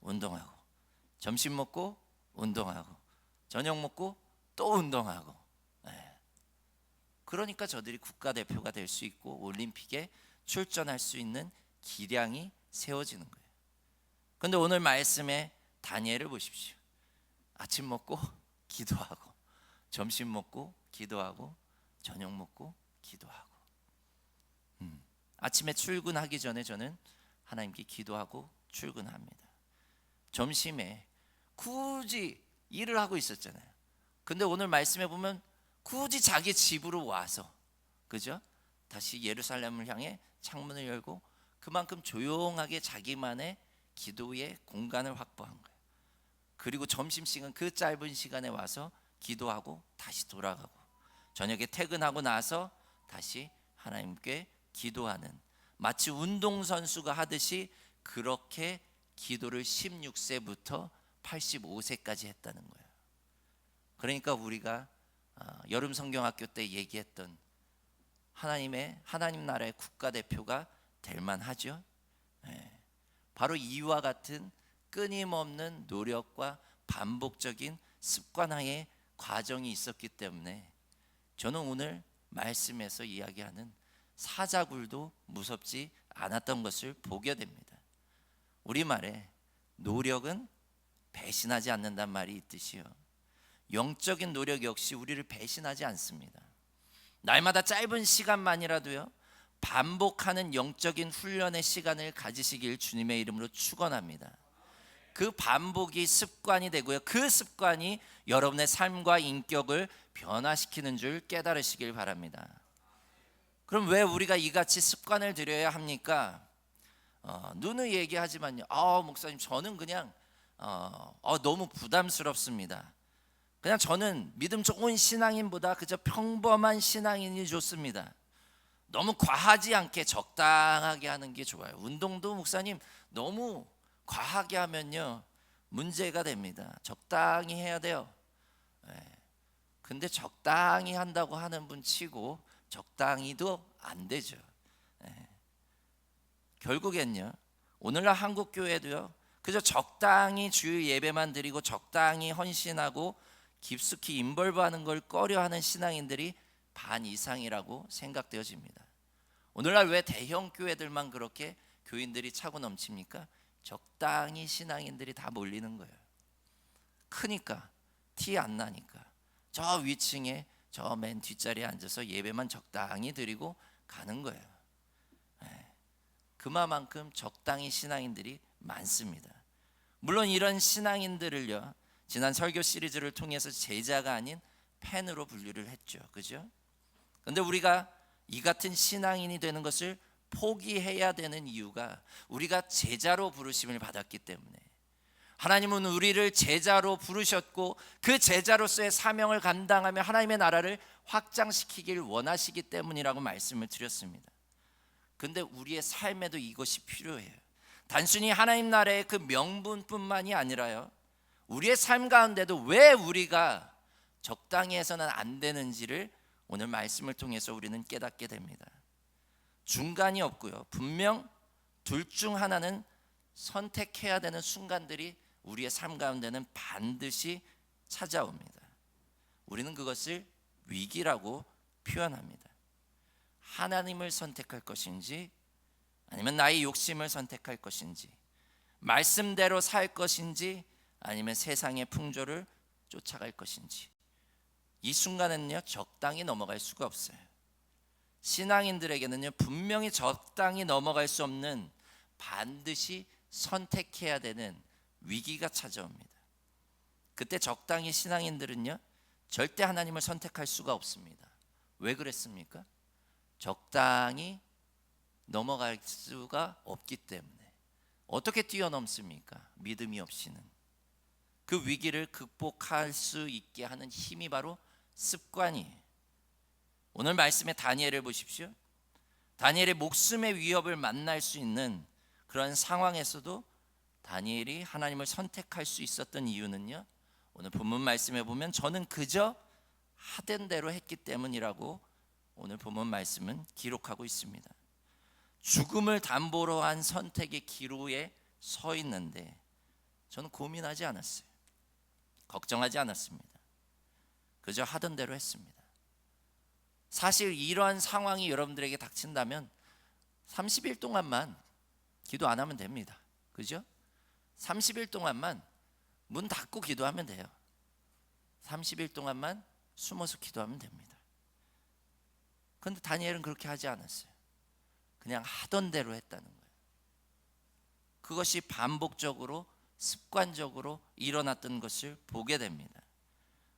운동하고, 점심 먹고 운동하고, 저녁 먹고 또 운동하고. 그러니까 저들이 국가대표가 될 수 있고 올림픽에 출전할 수 있는 기량이 세워지는 거예요. 그런데 오늘 말씀에 다니엘을 보십시오. 아침 먹고 기도하고, 점심 먹고 기도하고, 저녁 먹고 기도하고. 아침에 출근하기 전에 저는 하나님께 기도하고 출근합니다. 점심에 굳이 일을 하고 있었잖아요. 근데 오늘 말씀에 보면 굳이 자기 집으로 와서, 그죠? 다시 예루살렘을 향해 창문을 열고 그만큼 조용하게 자기만의 기도의 공간을 확보한 거예요. 그리고 점심시간 그 짧은 시간에 와서 기도하고 다시 돌아가고, 저녁에 퇴근하고 나서 다시 하나님께 기도하는, 마치 운동선수가 하듯이 그렇게 기도를 16세부터 85세까지 했다는 거예요. 그러니까 우리가 여름 성경학교 때 얘기했던 하나님 나라의 국가대표가 될 만하죠. 바로 이와 같은 끊임없는 노력과 반복적인 습관화의 과정이 있었기 때문에 저는 오늘 말씀에서 이야기하는 사자굴도 무섭지 않았던 것을 보게 됩니다. 우리말에 노력은 배신하지 않는단 말이 있듯이요, 영적인 노력 역시 우리를 배신하지 않습니다. 날마다 짧은 시간만이라도요, 반복하는 영적인 훈련의 시간을 가지시길 주님의 이름으로 축원합니다. 그 반복이 습관이 되고요, 그 습관이 여러분의 삶과 인격을 변화시키는 줄 깨달으시길 바랍니다. 그럼 왜 우리가 이같이 습관을 들여야 합니까? 누누이 얘기하지만요, 목사님 저는 그냥 너무 부담스럽습니다. 그냥 저는 믿음 좋은 신앙인보다 그저 평범한 신앙인이 좋습니다. 너무 과하지 않게 적당하게 하는 게 좋아요. 운동도 목사님 너무 과하게 하면요 문제가 됩니다. 적당히 해야 돼요. 근데 적당히 한다고 하는 분 치고 적당히도 안 되죠. 결국엔요, 오늘날 한국 교회도요, 그저 적당히 주일 예배만 드리고 적당히 헌신하고 깊숙이 인벌브하는 걸 꺼려하는 신앙인들이 반 이상이라고 생각되어집니다. 오늘날 왜 대형 교회들만 그렇게 교인들이 차고 넘칩니까? 적당히 신앙인들이 다 몰리는 거예요. 크니까, 티 안 나니까 저 위층에 저 맨 뒷자리에 앉아서 예배만 적당히 드리고 가는 거예요. 그만큼 적당히 신앙인들이 많습니다. 물론 이런 신앙인들을요, 지난 설교 시리즈를 통해서 제자가 아닌 팬으로 분류를 했죠. 그죠? 그런데 우리가 이 같은 신앙인이 되는 것을 포기해야 되는 이유가 우리가 제자로 부르심을 받았기 때문에, 하나님은 우리를 제자로 부르셨고 그 제자로서의 사명을 감당하며 하나님의 나라를 확장시키길 원하시기 때문이라고 말씀을 드렸습니다. 근데 우리의 삶에도 이것이 필요해요. 단순히 하나님 나라의 그 명분뿐만이 아니라요, 우리의 삶 가운데도 왜 우리가 적당히 해서는 안 되는지를 오늘 말씀을 통해서 우리는 깨닫게 됩니다. 중간이 없고요, 분명 둘 중 하나는 선택해야 되는 순간들이 우리의 삶 가운데는 반드시 찾아옵니다. 우리는 그것을 위기라고 표현합니다. 하나님을 선택할 것인지 아니면 나의 욕심을 선택할 것인지, 말씀대로 살 것인지 아니면 세상의 풍조를 쫓아갈 것인지, 이 순간은요 적당히 넘어갈 수가 없어요. 신앙인들에게는요 분명히 적당히 넘어갈 수 없는, 반드시 선택해야 되는 위기가 찾아옵니다. 그때 적당히 신앙인들은요 절대 하나님을 선택할 수가 없습니다. 왜 그랬습니까? 적당히 넘어갈 수가 없기 때문에. 어떻게 뛰어넘습니까? 믿음이 없이는. 그 위기를 극복할 수 있게 하는 힘이 바로 습관이에요. 오늘 말씀의 다니엘을 보십시오. 다니엘의 목숨의 위협을 만날 수 있는 그런 상황에서도 다니엘이 하나님을 선택할 수 있었던 이유는요, 오늘 본문 말씀에 보면 저는 그저 하던 대로 했기 때문이라고 오늘 본문 말씀은 기록하고 있습니다. 죽음을 담보로 한 선택의 기로에 서 있는데 저는 고민하지 않았어요. 걱정하지 않았습니다. 그저 하던 대로 했습니다. 사실 이러한 상황이 여러분들에게 닥친다면 30일 동안만 기도 안 하면 됩니다. 그죠? 30일 동안만 문 닫고 기도하면 돼요. 30일 동안만 숨어서 기도하면 됩니다. 그런데 다니엘은 그렇게 하지 않았어요. 그냥 하던 대로 했다는 거예요. 그것이 반복적으로 습관적으로 일어났던 것을 보게 됩니다.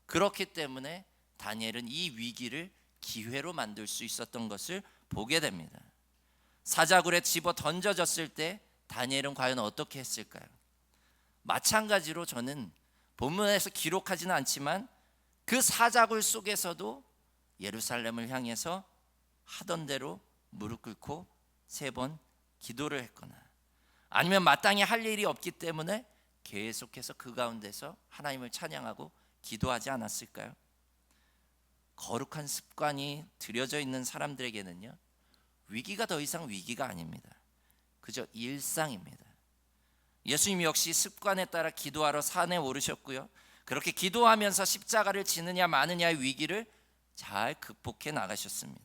그렇기 때문에 다니엘은 이 위기를 기회로 만들 수 있었던 것을 보게 됩니다. 사자굴에 집어 던져졌을 때 다니엘은 과연 어떻게 했을까요? 마찬가지로 저는 본문에서 기록하지는 않지만 그 사자굴 속에서도 예루살렘을 향해서 하던 대로 무릎 꿇고 3번 기도를 했거나, 아니면 마땅히 할 일이 없기 때문에 계속해서 그 가운데서 하나님을 찬양하고 기도하지 않았을까요? 거룩한 습관이 들여져 있는 사람들에게는요 위기가 더 이상 위기가 아닙니다. 그저 일상입니다. 예수님 역시 습관에 따라 기도하러 산에 오르셨고요, 그렇게 기도하면서 십자가를 지느냐 마느냐의 위기를 잘 극복해 나가셨습니다.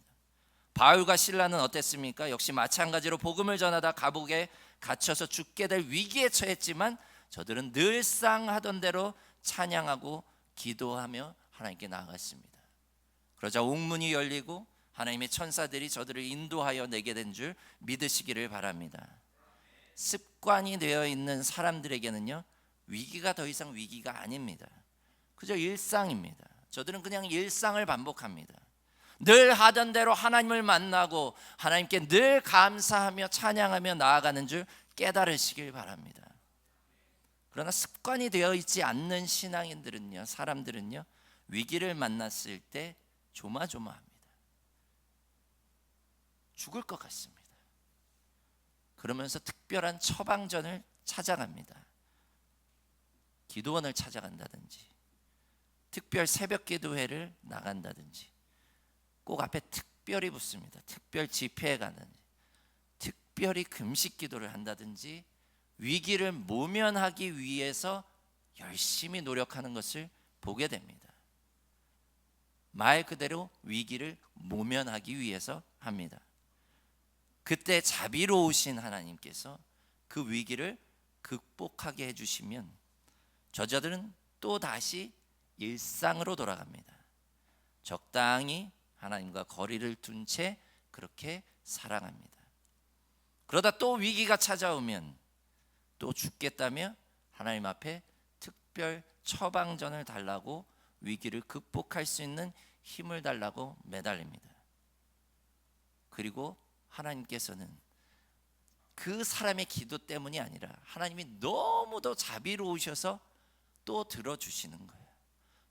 바울과 실라는 어땠습니까? 역시 마찬가지로 복음을 전하다 감옥에 갇혀서 죽게 될 위기에 처했지만 저들은 늘상 하던 대로 찬양하고 기도하며 하나님께 나아갔습니다. 그러자 옥문이 열리고 하나님의 천사들이 저들을 인도하여 내게 된 줄 믿으시기를 바랍니다. 습관이 되어 있는 사람들에게는요 위기가 더 이상 위기가 아닙니다. 그저 일상입니다. 저들은 그냥 일상을 반복합니다. 늘 하던 대로 하나님을 만나고 하나님께 늘 감사하며 찬양하며 나아가는 줄 깨달으시길 바랍니다. 그러나 습관이 되어 있지 않는 신앙인들은요, 사람들은요 위기를 만났을 때 조마조마합니다. 죽을 것 같습니다. 그러면서 특별한 처방전을 찾아갑니다. 기도원을 찾아간다든지, 특별 새벽 기도회를 나간다든지, 꼭 앞에 특별히 붙습니다. 특별 집회에 가든지, 특별히 금식 기도를 한다든지, 위기를 모면하기 위해서 열심히 노력하는 것을 보게 됩니다. 말 그대로 위기를 모면하기 위해서 합니다. 그때 자비로우신 하나님께서 그 위기를 극복하게 해주시면 저자들은 또 다시 일상으로 돌아갑니다. 적당히 하나님과 거리를 둔 채 그렇게 살아갑니다. 그러다 또 위기가 찾아오면 또 죽겠다며 하나님 앞에 특별 처방전을 달라고, 위기를 극복할 수 있는 힘을 달라고 매달립니다. 그리고 하나님께서는 그 사람의 기도 때문이 아니라 하나님이 너무도 자비로우셔서 또 들어주시는 거예요.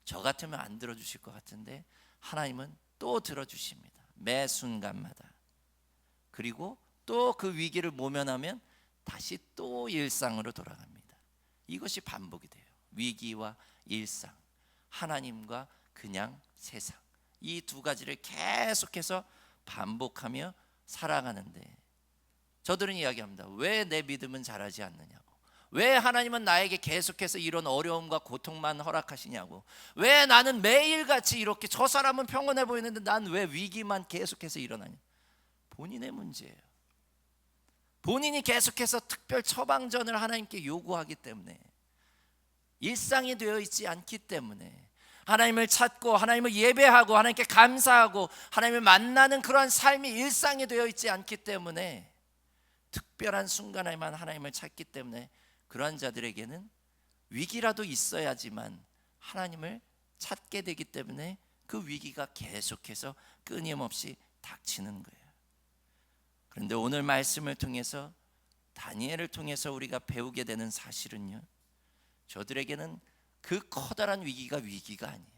저 같으면 안 들어주실 것 같은데 하나님은 또 들어주십니다. 매 순간마다. 그리고 또 그 위기를 모면하면 다시 또 일상으로 돌아갑니다. 이것이 반복이 돼요. 위기와 일상, 하나님과 그냥 세상, 이 두 가지를 계속해서 반복하며 살아가는데, 저들은 이야기합니다. 왜 내 믿음은 자라지 않느냐고, 왜 하나님은 나에게 계속해서 이런 어려움과 고통만 허락하시냐고, 왜 나는 매일같이 이렇게 저 사람은 평온해 보이는데 난 왜 위기만 계속해서 일어나냐. 본인의 문제예요. 본인이 계속해서 특별 처방전을 하나님께 요구하기 때문에, 일상이 되어 있지 않기 때문에, 하나님을 찾고 하나님을 예배하고 하나님께 감사하고 하나님을 만나는 그러한 삶이 일상이 되어 있지 않기 때문에, 특별한 순간에만 하나님을 찾기 때문에 그러한 자들에게는 위기라도 있어야지만 하나님을 찾게 되기 때문에 그 위기가 계속해서 끊임없이 닥치는 거예요. 그런데 오늘 말씀을 통해서, 다니엘을 통해서 우리가 배우게 되는 사실은요, 저들에게는 그 커다란 위기가 아니에요.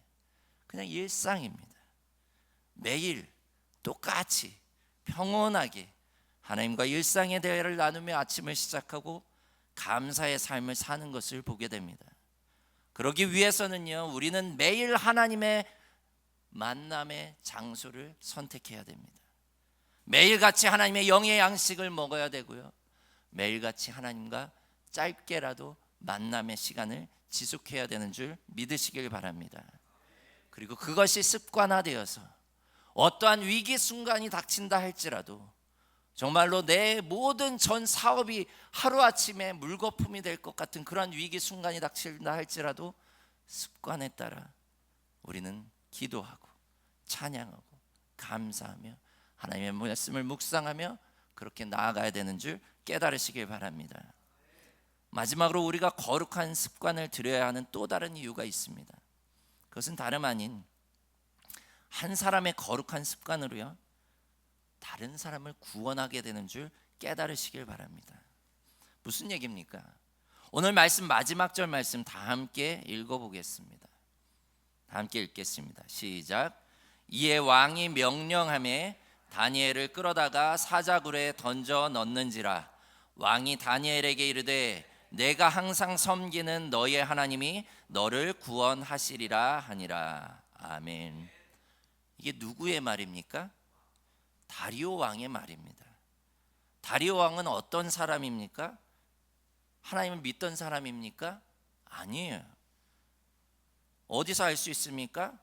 그냥 일상입니다. 매일 똑같이 평온하게 하나님과 일상의 대화를 나누며 아침을 시작하고 감사의 삶을 사는 것을 보게 됩니다. 그러기 위해서는요, 우리는 매일 하나님의 만남의 장소를 선택해야 됩니다. 매일같이 하나님의 영의 양식을 먹어야 되고요, 매일같이 하나님과 짧게라도 만남의 시간을 지속해야 되는 줄 믿으시길 바랍니다. 그리고 그것이 습관화되어서 어떠한 위기 순간이 닥친다 할지라도, 정말로 내 모든 전 사업이 하루아침에 물거품이 될 것 같은 그러한 위기 순간이 닥친다 할지라도 습관에 따라 우리는 기도하고 찬양하고 감사하며 하나님의 말씀을 묵상하며 그렇게 나아가야 되는 줄 깨달으시길 바랍니다. 마지막으로 우리가 거룩한 습관을 들여야 하는 또 다른 이유가 있습니다. 그것은 다름 아닌 한 사람의 거룩한 습관으로요, 다른 사람을 구원하게 되는 줄 깨달으시길 바랍니다. 무슨 얘기입니까? 오늘 말씀 마지막 절 말씀 다 함께 읽어보겠습니다. 다 함께 읽겠습니다. 시작. 이에 왕이 명령하매 다니엘을 끌어다가 사자굴에 던져 넣는지라. 왕이 다니엘에게 이르되 내가 항상 섬기는 너의 하나님이 너를 구원하시리라 하니라. 아멘. 이게 누구의 말입니까? 다리오 왕의 말입니다. 다리오 왕은 어떤 사람입니까? 하나님을 믿던 사람입니까? 아니에요. 어디서 알 수 있습니까?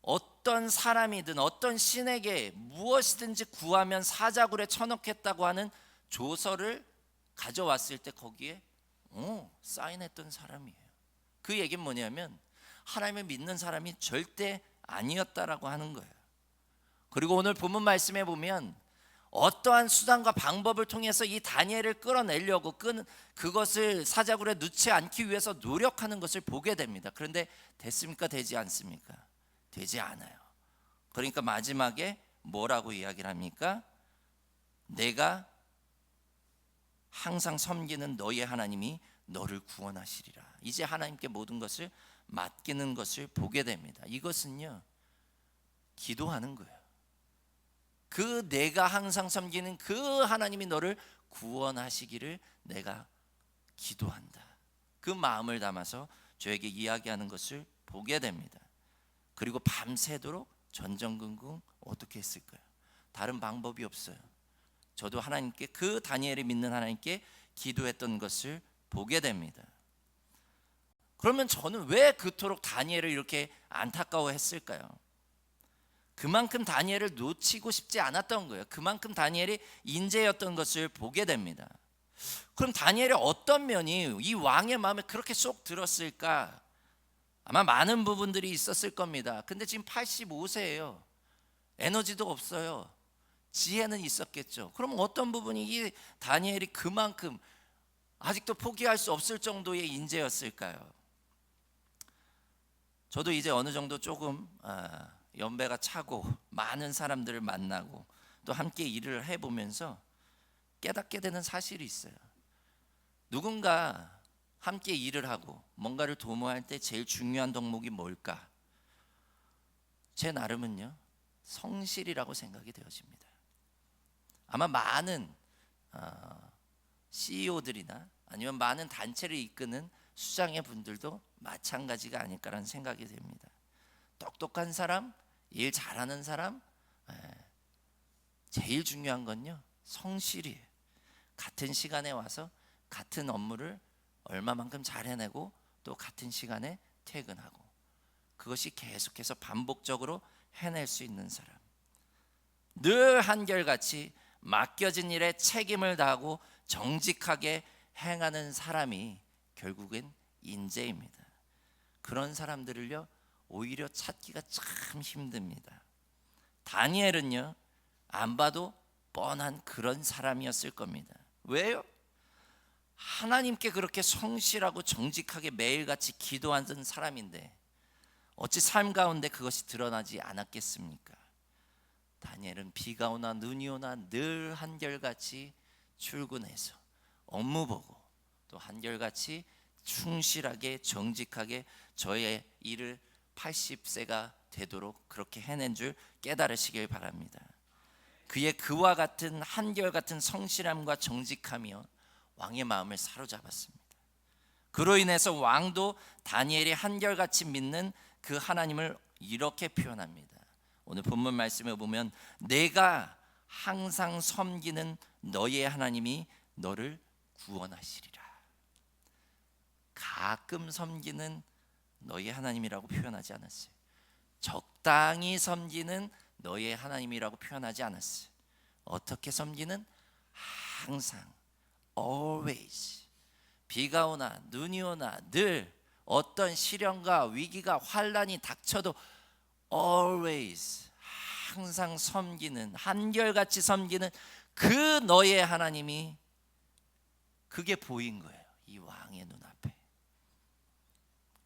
어떤 사람이든 어떤 신에게 무엇이든지 구하면 사자굴에 쳐넣겠다고 하는 조서를 가져왔을 때 거기에 사인했던 사람이에요. 그 얘기는 뭐냐면 하나님을 믿는 사람이 절대 아니었다라고 하는 거예요. 그리고 오늘 본문 말씀에 보면 어떠한 수단과 방법을 통해서 이 다니엘을 끌어내려고 그것을 사자굴에 넣지 않기 위해서 노력하는 것을 보게 됩니다. 그런데 됐습니까? 되지 않습니까? 되지 않아요. 그러니까 마지막에 뭐라고 이야기를 합니까? 내가 항상 섬기는 너의 하나님이 너를 구원하시리라. 이제 하나님께 모든 것을 맡기는 것을 보게 됩니다. 이것은요, 기도하는 거예요. 그 내가 항상 섬기는 그 하나님이 너를 구원하시기를 내가 기도한다. 그 마음을 담아서 저에게 이야기하는 것을 보게 됩니다. 그리고 밤새도록 전전긍긍 어떻게 했을까요? 다른 방법이 없어요. 저도 하나님께, 그 다니엘이 믿는 하나님께 기도했던 것을 보게 됩니다. 그러면 저는 왜 그토록 다니엘을 이렇게 안타까워했을까요? 그만큼 다니엘을 놓치고 싶지 않았던 거예요. 그만큼 다니엘이 인재였던 것을 보게 됩니다. 그럼 다니엘의 어떤 면이 이 왕의 마음에 그렇게 쏙 들었을까? 아마 많은 부분들이 있었을 겁니다. 근데 지금 85세예요. 에너지도 없어요. 지혜는 있었겠죠. 그럼 어떤 부분이 이 다니엘이 그만큼 아직도 포기할 수 없을 정도의 인재였을까요? 저도 이제 어느 정도 조금 연배가 차고 많은 사람들을 만나고 또 함께 일을 해보면서 깨닫게 되는 사실이 있어요. 누군가 함께 일을 하고 뭔가를 도모할 때 제일 중요한 덕목이 뭘까? 제 나름은요, 성실이라고 생각이 되어집니다. 아마 많은 CEO들이나 아니면 많은 단체를 이끄는 수장의 분들도 마찬가지가 아닐까라는 생각이 됩니다. 똑똑한 사람, 일 잘하는 사람, 제일 중요한 건요, 성실이에요. 같은 시간에 와서 같은 업무를 얼마만큼 잘 해내고 또 같은 시간에 퇴근하고, 그것이 계속해서 반복적으로 해낼 수 있는 사람, 늘 한결같이 맡겨진 일에 책임을 다하고 정직하게 행하는 사람이 결국엔 인재입니다. 그런 사람들을요, 오히려 찾기가 참 힘듭니다. 다니엘은요, 안 봐도 뻔한 그런 사람이었을 겁니다. 왜요? 하나님께 그렇게 성실하고 정직하게 매일같이 기도하는 사람인데 어찌 삶 가운데 그것이 드러나지 않았겠습니까? 다니엘은 비가 오나 눈이 오나 늘 한결같이 출근해서 업무 보고 또 한결같이 충실하게 정직하게 저의 일을 80세가 되도록 그렇게 해낸 줄 깨달으시길 바랍니다. 그의 그와 같은 한결같은 성실함과 정직함이요, 왕의 마음을 사로잡았습니다. 그로 인해서 왕도 다니엘이 한결같이 믿는 그 하나님을 이렇게 표현합니다. 오늘 본문 말씀에 보면 내가 항상 섬기는 너의 하나님이 너를 구원하시리라. 가끔 섬기는 너의 하나님이라고 표현하지 않았어요. 적당히 섬기는 너의 하나님이라고 표현하지 않았어요. 어떻게 섬기는? 항상, always. 비가 오나 눈이 오나 늘 어떤 시련과 위기가 환난이 닥쳐도 always, 항상 섬기는, 한결같이 섬기는 그 너의 하나님이, 그게 보인 거예요, 이 왕의 눈앞에.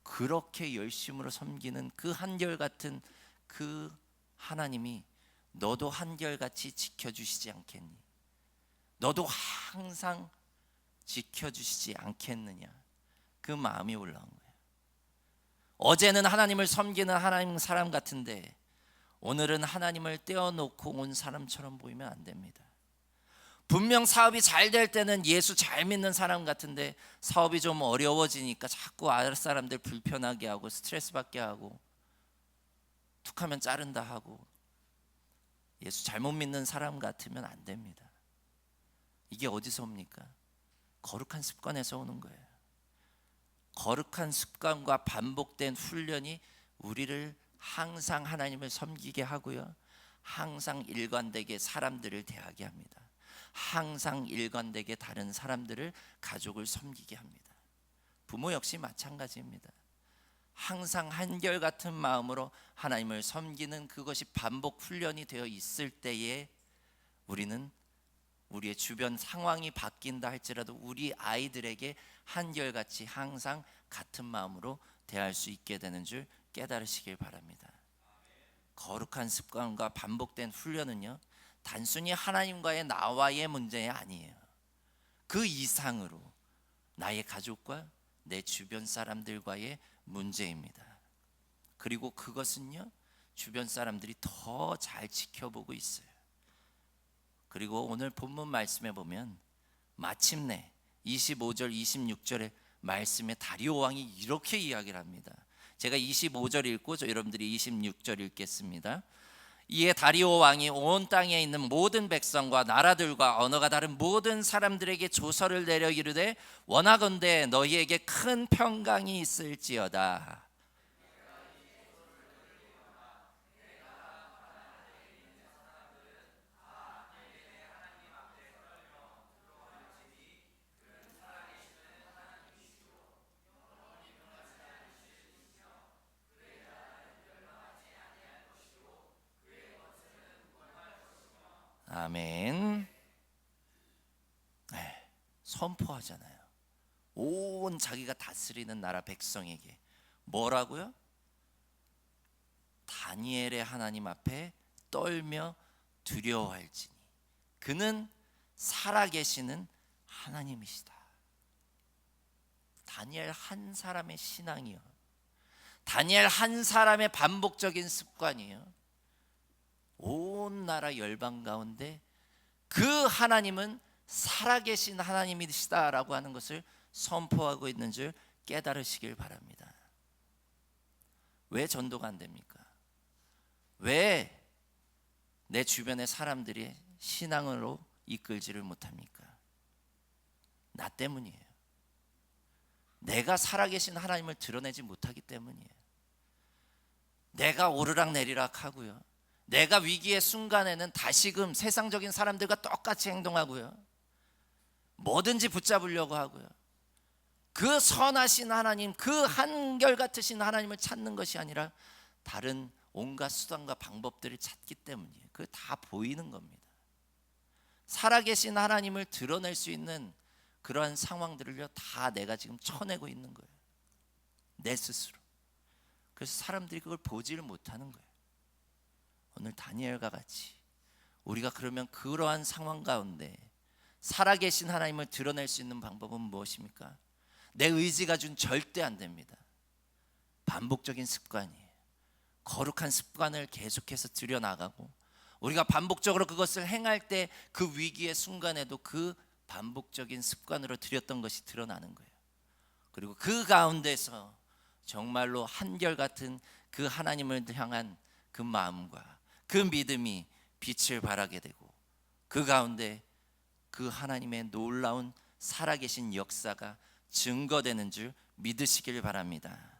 그렇게 열심으로 섬기는 그 한결같은 그 하나님이 너도 한결같이 지켜주시지 않겠니? 너도 항상 지켜주시지 않겠느냐? 그 마음이 올라온 거예요. 어제는 하나님을 섬기는 하나님 사람 같은데 오늘은 하나님을 떼어놓고 온 사람처럼 보이면 안 됩니다. 분명 사업이 잘 될 때는 예수 잘 믿는 사람 같은데 사업이 좀 어려워지니까 자꾸 아랫사람들 불편하게 하고 스트레스 받게 하고 툭하면 자른다 하고 예수 잘못 믿는 사람 같으면 안 됩니다. 이게 어디서 옵니까? 거룩한 습관에서 오는 거예요. 거룩한 습관과 반복된 훈련이 우리를 항상 하나님을 섬기게 하고요, 항상 일관되게 사람들을 대하게 합니다. 항상 일관되게 다른 사람들을, 가족을 섬기게 합니다. 부모 역시 마찬가지입니다. 항상 한결같은 마음으로 하나님을 섬기는 그것이 반복 훈련이 되어 있을 때에 우리는 우리의 주변 상황이 바뀐다 할지라도 우리 아이들에게 한결같이 항상 같은 마음으로 대할 수 있게 되는 줄 깨달으시길 바랍니다. 거룩한 습관과 반복된 훈련은요, 단순히 하나님과의 나와의 문제 아니에요. 그 이상으로 나의 가족과 내 주변 사람들과의 문제입니다. 그리고 그것은요, 주변 사람들이 더 잘 지켜보고 있어요. 그리고 오늘 본문 말씀에 보면 마침내 25절 26절의 말씀에 다리오 왕이 이렇게 이야기를 합니다. 제가 25절 읽고 여러분들이 26절 읽겠습니다. 이에 다리오 왕이 온 땅에 있는 모든 백성과 나라들과 언어가 다른 모든 사람들에게 조서를 내려 이르되 원하건대 너희에게 큰 평강이 있을지어다. 아멘. 네, 선포하잖아요. 온 자기가 다스리는 나라 백성에게 뭐라고요? 다니엘의 하나님 앞에 떨며 두려워할지니 그는 살아계시는 하나님이시다. 다니엘 한 사람의 신앙이요, 다니엘 한 사람의 반복적인 습관이요, 온 나라 열방 가운데 그 하나님은 살아계신 하나님이시다라고 하는 것을 선포하고 있는 줄 깨달으시길 바랍니다. 왜 전도가 안 됩니까? 왜 내 주변의 사람들이 신앙으로 이끌지를 못합니까? 나 때문이에요. 내가 살아계신 하나님을 드러내지 못하기 때문이에요. 내가 오르락내리락 하고요, 내가 위기의 순간에는 다시금 세상적인 사람들과 똑같이 행동하고요, 뭐든지 붙잡으려고 하고요, 그 선하신 하나님, 그 한결같으신 하나님을 찾는 것이 아니라 다른 온갖 수단과 방법들을 찾기 때문이에요. 그게 다 보이는 겁니다. 살아계신 하나님을 드러낼 수 있는 그러한 상황들을요, 다 내가 지금 쳐내고 있는 거예요, 내 스스로. 그래서 사람들이 그걸 보지를 못하는 거예요. 오늘 다니엘과 같이 우리가 그러면 그러한 상황 가운데 살아계신 하나님을 드러낼 수 있는 방법은 무엇입니까? 내 의지가 준 절대 안 됩니다. 반복적인 습관이에요. 거룩한 습관을 계속해서 들여나가고, 우리가 반복적으로 그것을 행할 때 그 위기의 순간에도 그 반복적인 습관으로 들였던 것이 드러나는 거예요. 그리고 그 가운데서 정말로 한결같은 그 하나님을 향한 그 마음과 그 믿음이 빛을 발하게 되고, 그 가운데 그 하나님의 놀라운 살아계신 역사가 증거되는 줄 믿으시길 바랍니다.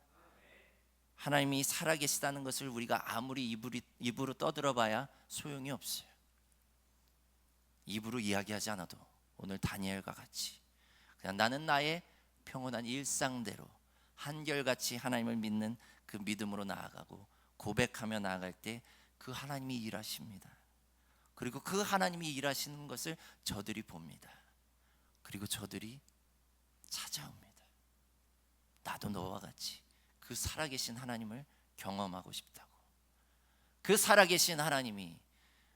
하나님이 살아계시다는 것을 우리가 아무리 입으로 떠들어봐야 소용이 없어요. 입으로 이야기하지 않아도 오늘 다니엘과 같이 그냥 나는 나의 평온한 일상대로 한결같이 하나님을 믿는 그 믿음으로 나아가고 고백하며 나아갈 때 그 하나님이 일하십니다. 그리고 그 하나님이 일하시는 것을 저들이 봅니다. 그리고 저들이 찾아옵니다. 나도 너와 같이 그 살아계신 하나님을 경험하고 싶다고. 그 살아계신 하나님이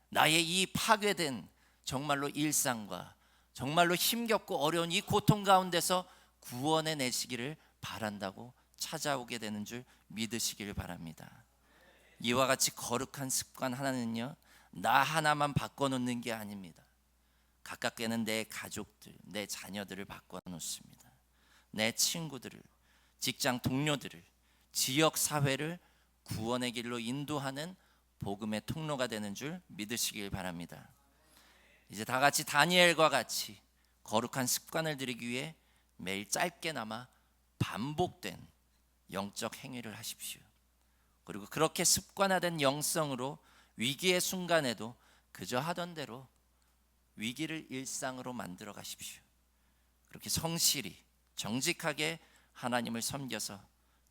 나의 이 파괴된 정말로 일상과 정말로 힘겹고 어려운 이 고통 가운데서 구원해 내시기를 바란다고 찾아오게 되는 줄 믿으시길 바랍니다. 이와 같이 거룩한 습관 하나는요, 나 하나만 바꿔놓는 게 아닙니다. 가깝게는 내 가족들, 내 자녀들을 바꿔놓습니다. 내 친구들을, 직장 동료들을, 지역 사회를 구원의 길로 인도하는 복음의 통로가 되는 줄 믿으시길 바랍니다. 이제 다 같이 다니엘과 같이 거룩한 습관을 들이기 위해 매일 짧게나마 반복된 영적 행위를 하십시오. 그리고 그렇게 습관화된 영성으로 위기의 순간에도 그저 하던 대로 위기를 일상으로 만들어 가십시오. 그렇게 성실히 정직하게 하나님을 섬겨서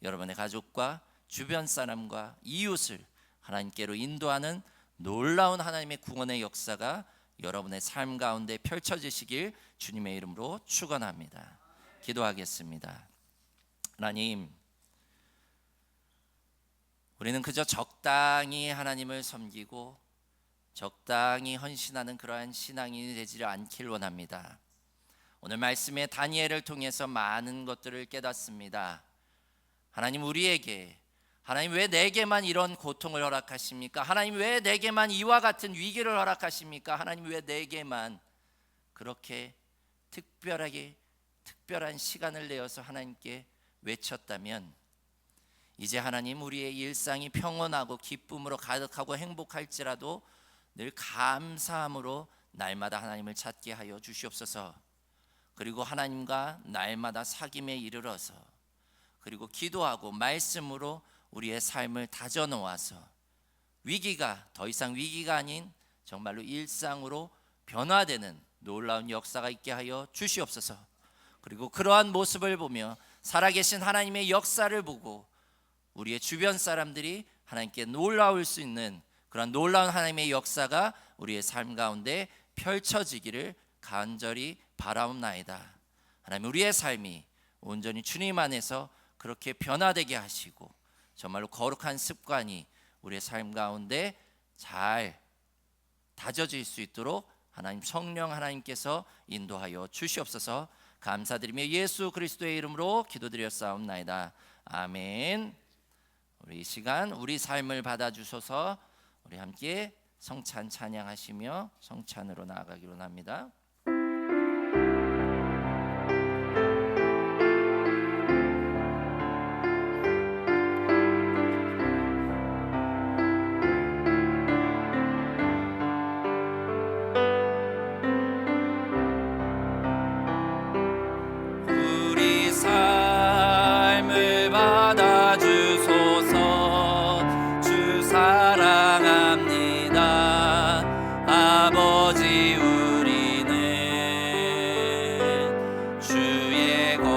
여러분의 가족과 주변 사람과 이웃을 하나님께로 인도하는 놀라운 하나님의 구원의 역사가 여러분의 삶 가운데 펼쳐지시길 주님의 이름으로 축원합니다. 기도하겠습니다. 하나님, 우리는 그저 적당히 하나님을 섬기고 적당히 헌신하는 그러한 신앙이 되지 않길 원합니다. 오늘 말씀에 다니엘을 통해서 많은 것들을 깨닫습니다. 하나님, 우리에게 하나님 왜 내게만 이런 고통을 허락하십니까? 하나님 왜 내게만 이와 같은 위기를 허락하십니까? 하나님 왜 내게만 그렇게 특별한 시간을 내어서 하나님께 외쳤다면, 이제 하나님 우리의 일상이 평온하고 기쁨으로 가득하고 행복할지라도 늘 감사함으로 날마다 하나님을 찾게 하여 주시옵소서. 그리고 하나님과 날마다 사귐에 이르러서 그리고 기도하고 말씀으로 우리의 삶을 다져놓아서 위기가 더 이상 위기가 아닌 정말로 일상으로 변화되는 놀라운 역사가 있게 하여 주시옵소서. 그리고 그러한 모습을 보며 살아계신 하나님의 역사를 보고 우리의 주변 사람들이 하나님께 놀라울 수 있는 그런 놀라운 하나님의 역사가 우리의 삶 가운데 펼쳐지기를 간절히 바라옵나이다. 하나님, 우리의 삶이 온전히 주님 안에서 그렇게 변화되게 하시고 정말로 거룩한 습관이 우리의 삶 가운데 잘 다져질 수 있도록 하나님 성령 하나님께서 인도하여 주시옵소서. 감사드리며 예수 그리스도의 이름으로 기도드렸사옵나이다. 아멘. 우리 이 시간 우리 삶을 받아주셔서 우리 함께 성찬 찬양하시며 성찬으로 나아가기로 합니다. 우리 삶을 받아주소서. 주 사랑합니다. 아버지 우리는 주의 것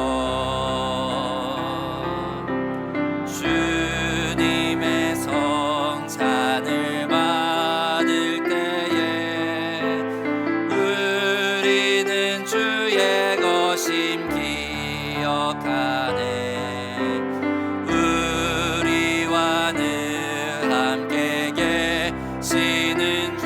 주님의 성찬을 받을 때에 우리는 주의 것임 기억하네. 우리와 늘 함께 계시는 주.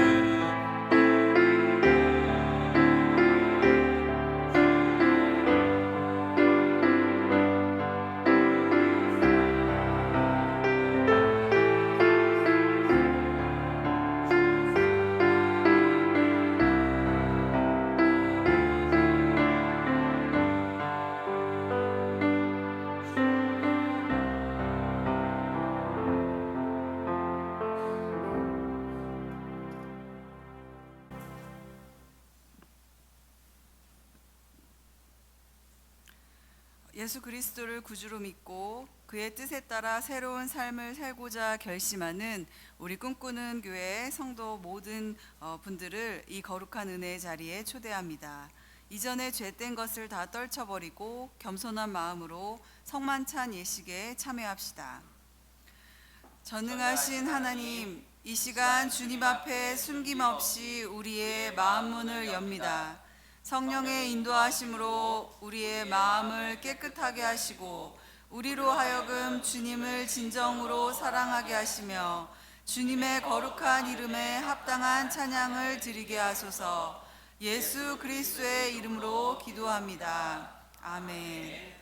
예수 그리스도를 구주로 믿고 그의 뜻에 따라 새로운 삶을 살고자 결심하는 우리 꿈꾸는 교회 성도 모든 분들을 이 거룩한 은혜의 자리에 초대합니다. 이전에 죄된 것을 다 떨쳐버리고 겸손한 마음으로 성만찬 예식에 참여합시다. 전능하신 하나님, 이 시간 주님 앞에 숨김없이 우리의 마음 문을 엽니다. 성령의 인도하심으로 우리의 마음을 깨끗하게 하시고 우리로 하여금 주님을 진정으로 사랑하게 하시며 주님의 거룩한 이름에 합당한 찬양을 드리게 하소서. 예수 그리스도의 이름으로 기도합니다. 아멘.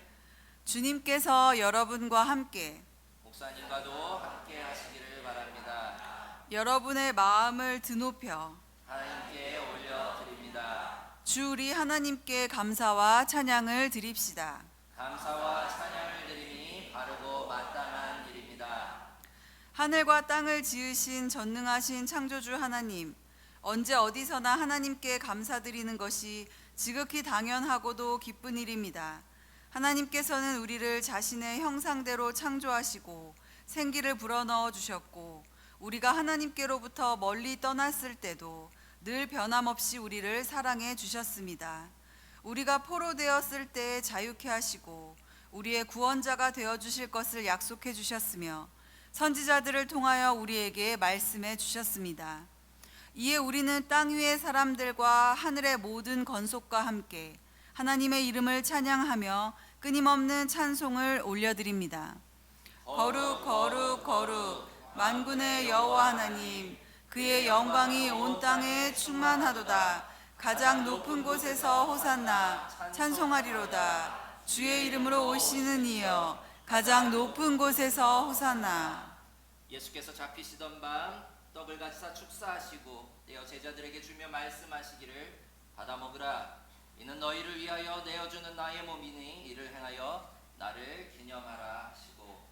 주님께서 여러분과 함께 목사님과도 함께 하시기를 바랍니다. 여러분의 마음을 드높여 하나님께 올려드립니다. 주 우리 하나님께 감사와 찬양을 드립시다. 감사와 찬양을 드리니 바르고 마땅한 일입니다. 하늘과 땅을 지으신 전능하신 창조주 하나님, 언제 어디서나 하나님께 감사드리는 것이 지극히 당연하고도 기쁜 일입니다. 하나님께서는 우리를 자신의 형상대로 창조하시고 생기를 불어넣어 주셨고 우리가 하나님께로부터 멀리 떠났을 때도 늘 변함없이 우리를 사랑해 주셨습니다. 우리가 포로되었을 때 자유케 하시고 우리의 구원자가 되어 주실 것을 약속해 주셨으며 선지자들을 통하여 우리에게 말씀해 주셨습니다. 이에 우리는 땅 위의 사람들과 하늘의 모든 건속과 함께 하나님의 이름을 찬양하며 끊임없는 찬송을 올려드립니다. 거룩 거룩 거룩 만군의 여호와 하나님, 그의 영광이 온 땅에 충만하도다. 가장 높은 곳에서 호산나 찬송하리로다. 주의 이름으로 오시는 이여 가장 높은 곳에서 호산나. 예수께서 잡히시던 밤 떡을 가지사 축사하시고 떼어 제자들에게 주며 말씀하시기를 받아 먹으라. 이는 너희를 위하여 내어주는 나의 몸이니 이를 행하여 나를 기념하라 하시고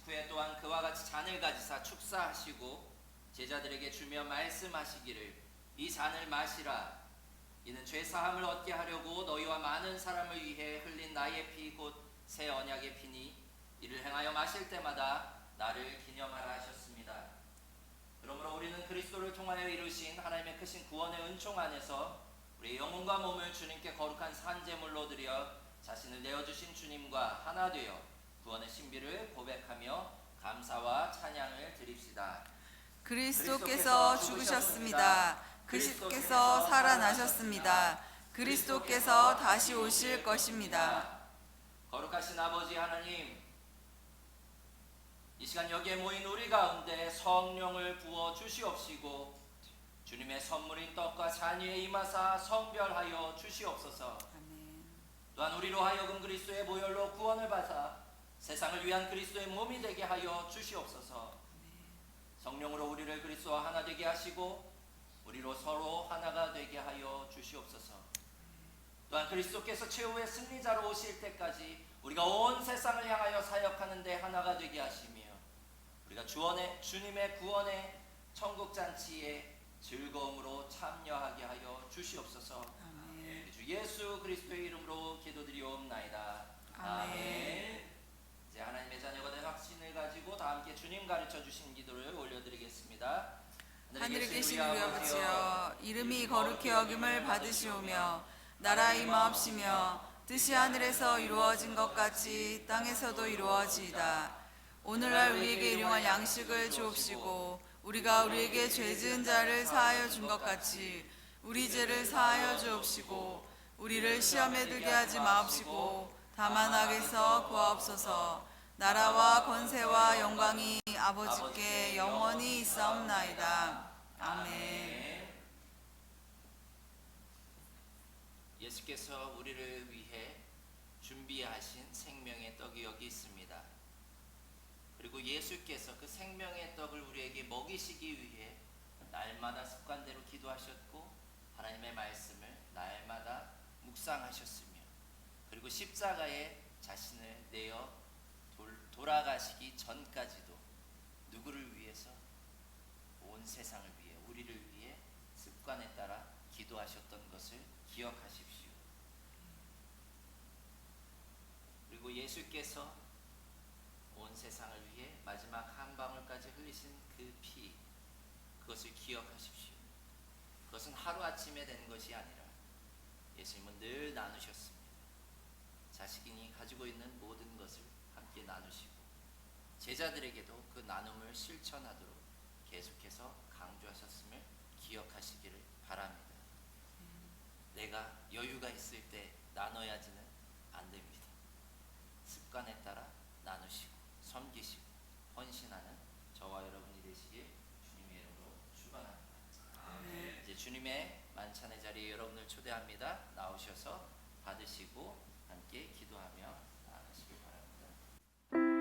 후에 또한 그와 같이 잔을 가지사 축사하시고 제자들에게 주며 말씀하시기를 이 잔을 마시라. 이는 죄 사함을 얻게 하려고 너희와 많은 사람을 위해 흘린 나의 피 곧 새 언약의 피니 이를 행하여 마실 때마다 나를 기념하라 하셨습니다. 그러므로 우리는 그리스도를 통하여 이루신 하나님의 크신 구원의 은총 안에서 우리의 영혼과 몸을 주님께 거룩한 산제물로 드려 자신을 내어주신 주님과 하나 되어 구원의 신비를 고백하며 감사와 찬양을 드립시다. 그리스도께서 죽으셨습니다. 그리스도께서 살아나셨습니다. 그리스도께서 다시 오실 것입니다. 거룩하신 아버지 하나님, 이 시간 여기에 모인 우리 가운데 성령을 부어 주시옵시고 주님의 선물인 떡과 잔위에 임하사 성별하여 주시옵소서. 아멘. 또한 우리로 하여금 그리스도의 보혈로 구원을 받아 세상을 위한 그리스도의 몸이 되게 하여 주시옵소서. 성령으로 우리를 그리스도와 하나 되게 하시고 우리로 서로 하나가 되게 하여 주시옵소서. 또한 그리스도께서 최후의 승리자로 오실 때까지 우리가 온 세상을 향하여 사역하는 데 하나가 되게 하시며 우리가 주님의 구원의 천국 잔치에 즐거움으로 참여하게 하여 주시옵소서. 아멘. 주 예수 그리스도의 이름으로 기도드리옵나이다. 아멘. 이제 하나님의 자녀가 된 확신을 가지고 다 함께 주님 가르쳐 주신 기도를 올려드리겠습니다. 하늘에 계신 우리 아버지여, 이름이 거룩히 여김을 받으시오며 나라 임하옵시며 뜻이 하늘에서 이루어진 것 같이 땅에서도 이루어지이다. 오늘날 우리에게 일용할 양식을 주옵시고 우리가 우리에게 죄 지은 자를 사하여 준 것 같이 우리 죄를 사하여 주옵시고 우리를 시험에 들게 하지 마옵시고 다만 악에서 구하옵소서. 나라와 권세와 영광이 아버지께 영원히 있사옵나이다. 아멘. 예수께서 우리를 위해 준비하신 생명의 떡이 여기 있습니다. 그리고 예수께서 그 생명의 떡을 우리에게 먹이시기 위해 날마다 습관대로 기도하셨고 하나님의 말씀을 날마다 묵상하셨으며 그리고 십자가에 자신을 내어 돌아가시기 전까지도 누구를 위해서? 온 세상을 위해, 우리를 위해 습관에 따라 기도하셨던 것을 기억하십시오. 그리고 예수께서 온 세상을 위해 마지막 한 방울까지 흘리신 그 피, 그것을 기억하십시오. 그것은 하루아침에 된 것이 아니라 예수님은 늘 나누셨습니다. 자신이 가지고 있는 모든 것을 함께 나누시고 제자들에게도 그 나눔을 실천하도록 계속해서 강조하셨음을 기억하시기를 바랍니다. 내가 여유가 있을 때 나눠야지는 안 됩니다. 습관에 따라 나누시고 섬기시고 헌신하는 저와 여러분이 되시길 주님의 이름으로 축원합니다. 이제 주님의 만찬의 자리에 여러분을 초대합니다. 나오셔서 받으시고 함께 기도하며 나아가시길 바랍니다.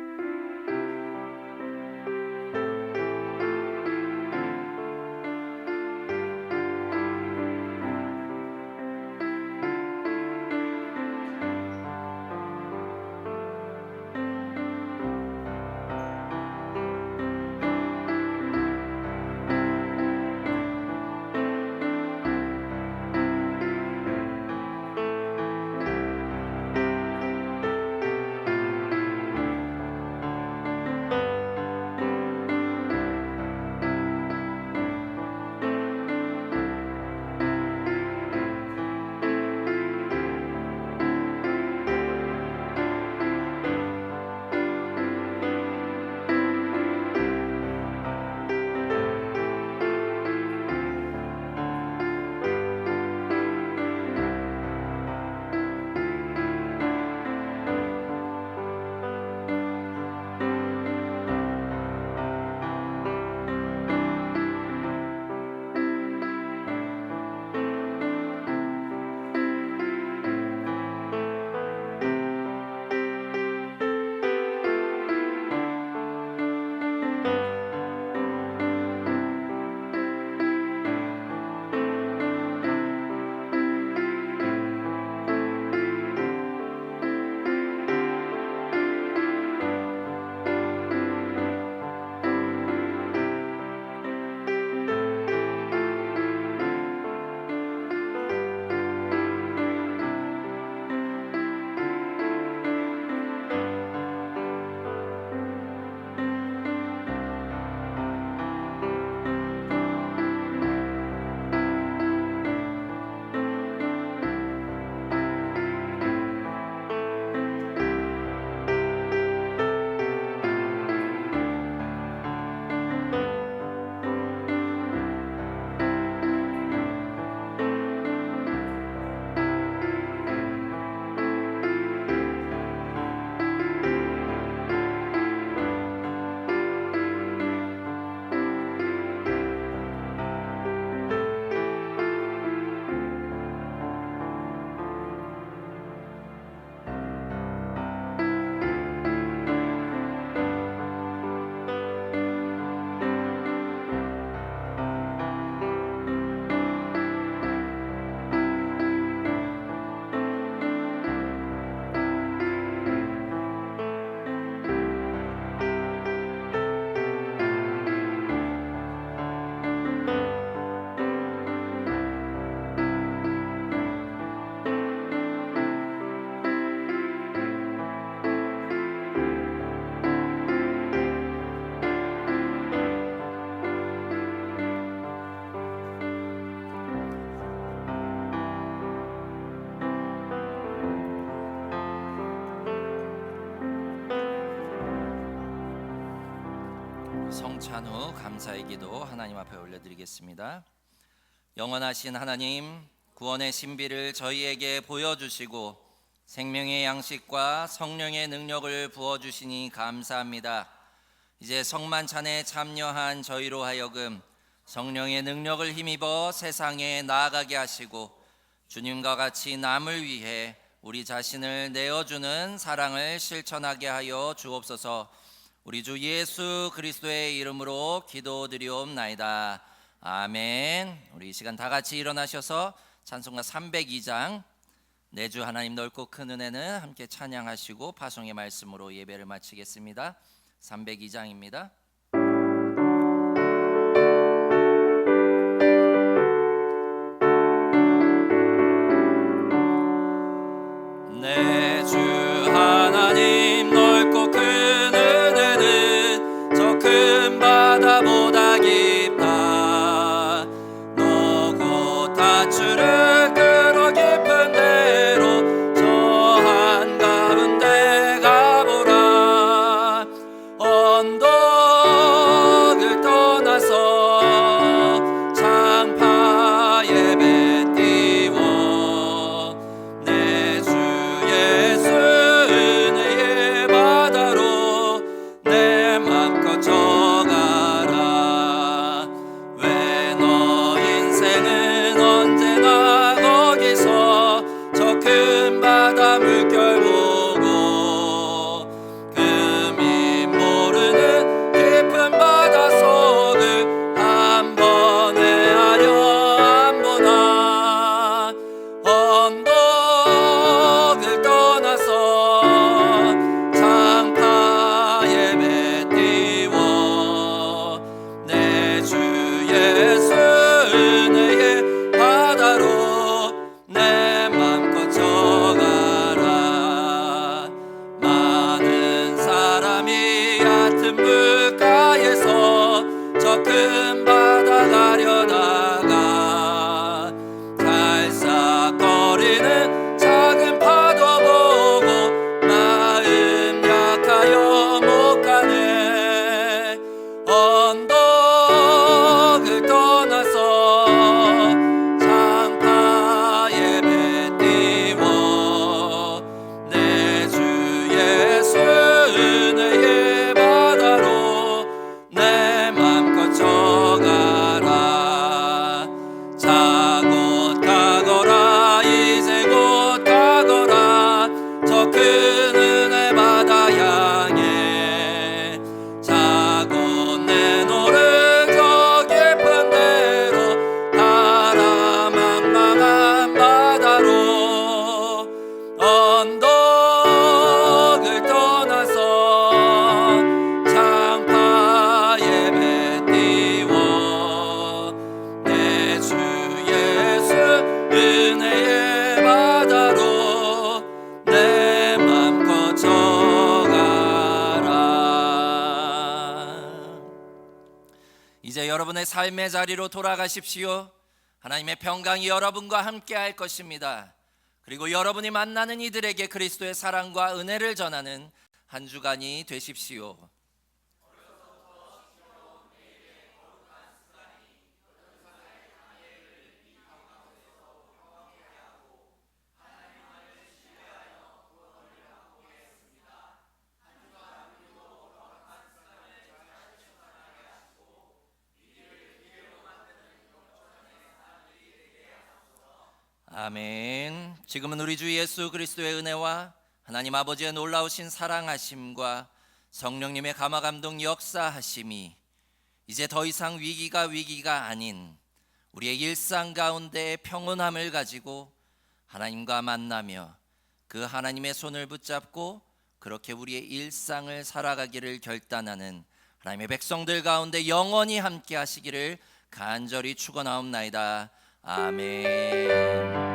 성찬 후 감사의 기도 하나님 앞에 올려드리겠습니다. 영원하신 하나님, 구원의 신비를 저희에게 보여주시고 생명의 양식과 성령의 능력을 부어주시니 감사합니다. 이제 성만찬에 참여한 저희로 하여금 성령의 능력을 힘입어 세상에 나아가게 하시고 주님과 같이 남을 위해 우리 자신을 내어주는 사랑을 실천하게 하여 주옵소서. 우리 주 예수 그리스도의 이름으로 기도드리옵나이다. 아멘. 우리 이 시간 다 같이 일어나셔서 찬송가 302장 내 주 하나님 넓고 큰 은혜는 함께 찬양하시고 파송의 말씀으로 예배를 마치겠습니다. 302장입니다. 내 주 하나님 넓고 큰 은혜는 저 큰 바다보다 깊다. 너고 다추를 끌어 깊은 데로 저 한가운데 가보라. 언덕을 떠나서 창파에 배 띄워 내 주 예수 은혜의 바다로 내 맘껏 져가라. 왜 너 인생은 언제나 거기서 저 큰 바다 물결 보고 금이 모르는 깊은 바다 속을 한 번 헤아려 안 보나. 언덕을 떠나서 창파에 배 띄워 내 주 예수 은혜의 바다로 내 맘껏 져가라. 많은 사람이 얕은 물가에서 저 큰 바다 가려다가 잘싹거리는 작은 파도 보고 마음 약하여 못 가네. 언덕을 떠나서 창파에 배 띄워 내 주 예수 은혜의 바다로 내 맘껏 져가라. 자 곧 가거라 이제 곧 가거라 저 큰 은혜 바다 향해. 자 곧 내노를 저 깊은 데로 가라. 망망한 바다로 언덕을 떠나서 창파에 배 띄워 내 주 예수 은혜의 바다로 내 맘껏 져가라. 이제 여러분의 삶의 자리로 돌아가십시오. 하나님의 평강이 여러분과 함께 할 것입니다. 그리고 여러분이 만나는 이들에게 그리스도의 사랑과 은혜를 전하는 한 주간이 되십시오. 아멘. 지금은 우리 주 예수 그리스도의 은혜와 하나님 아버지의 놀라우신 사랑하심과 성령님의 감화감동 역사하심이 이제 더 이상 위기가 아닌 우리의 일상 가운데 평온함을 가지고 하나님과 만나며 그 하나님의 손을 붙잡고 그렇게 우리의 일상을 살아가기를 결단하는 하나님의 백성들 가운데 영원히 함께 하시기를 간절히 축원하옵나이다. 아멘.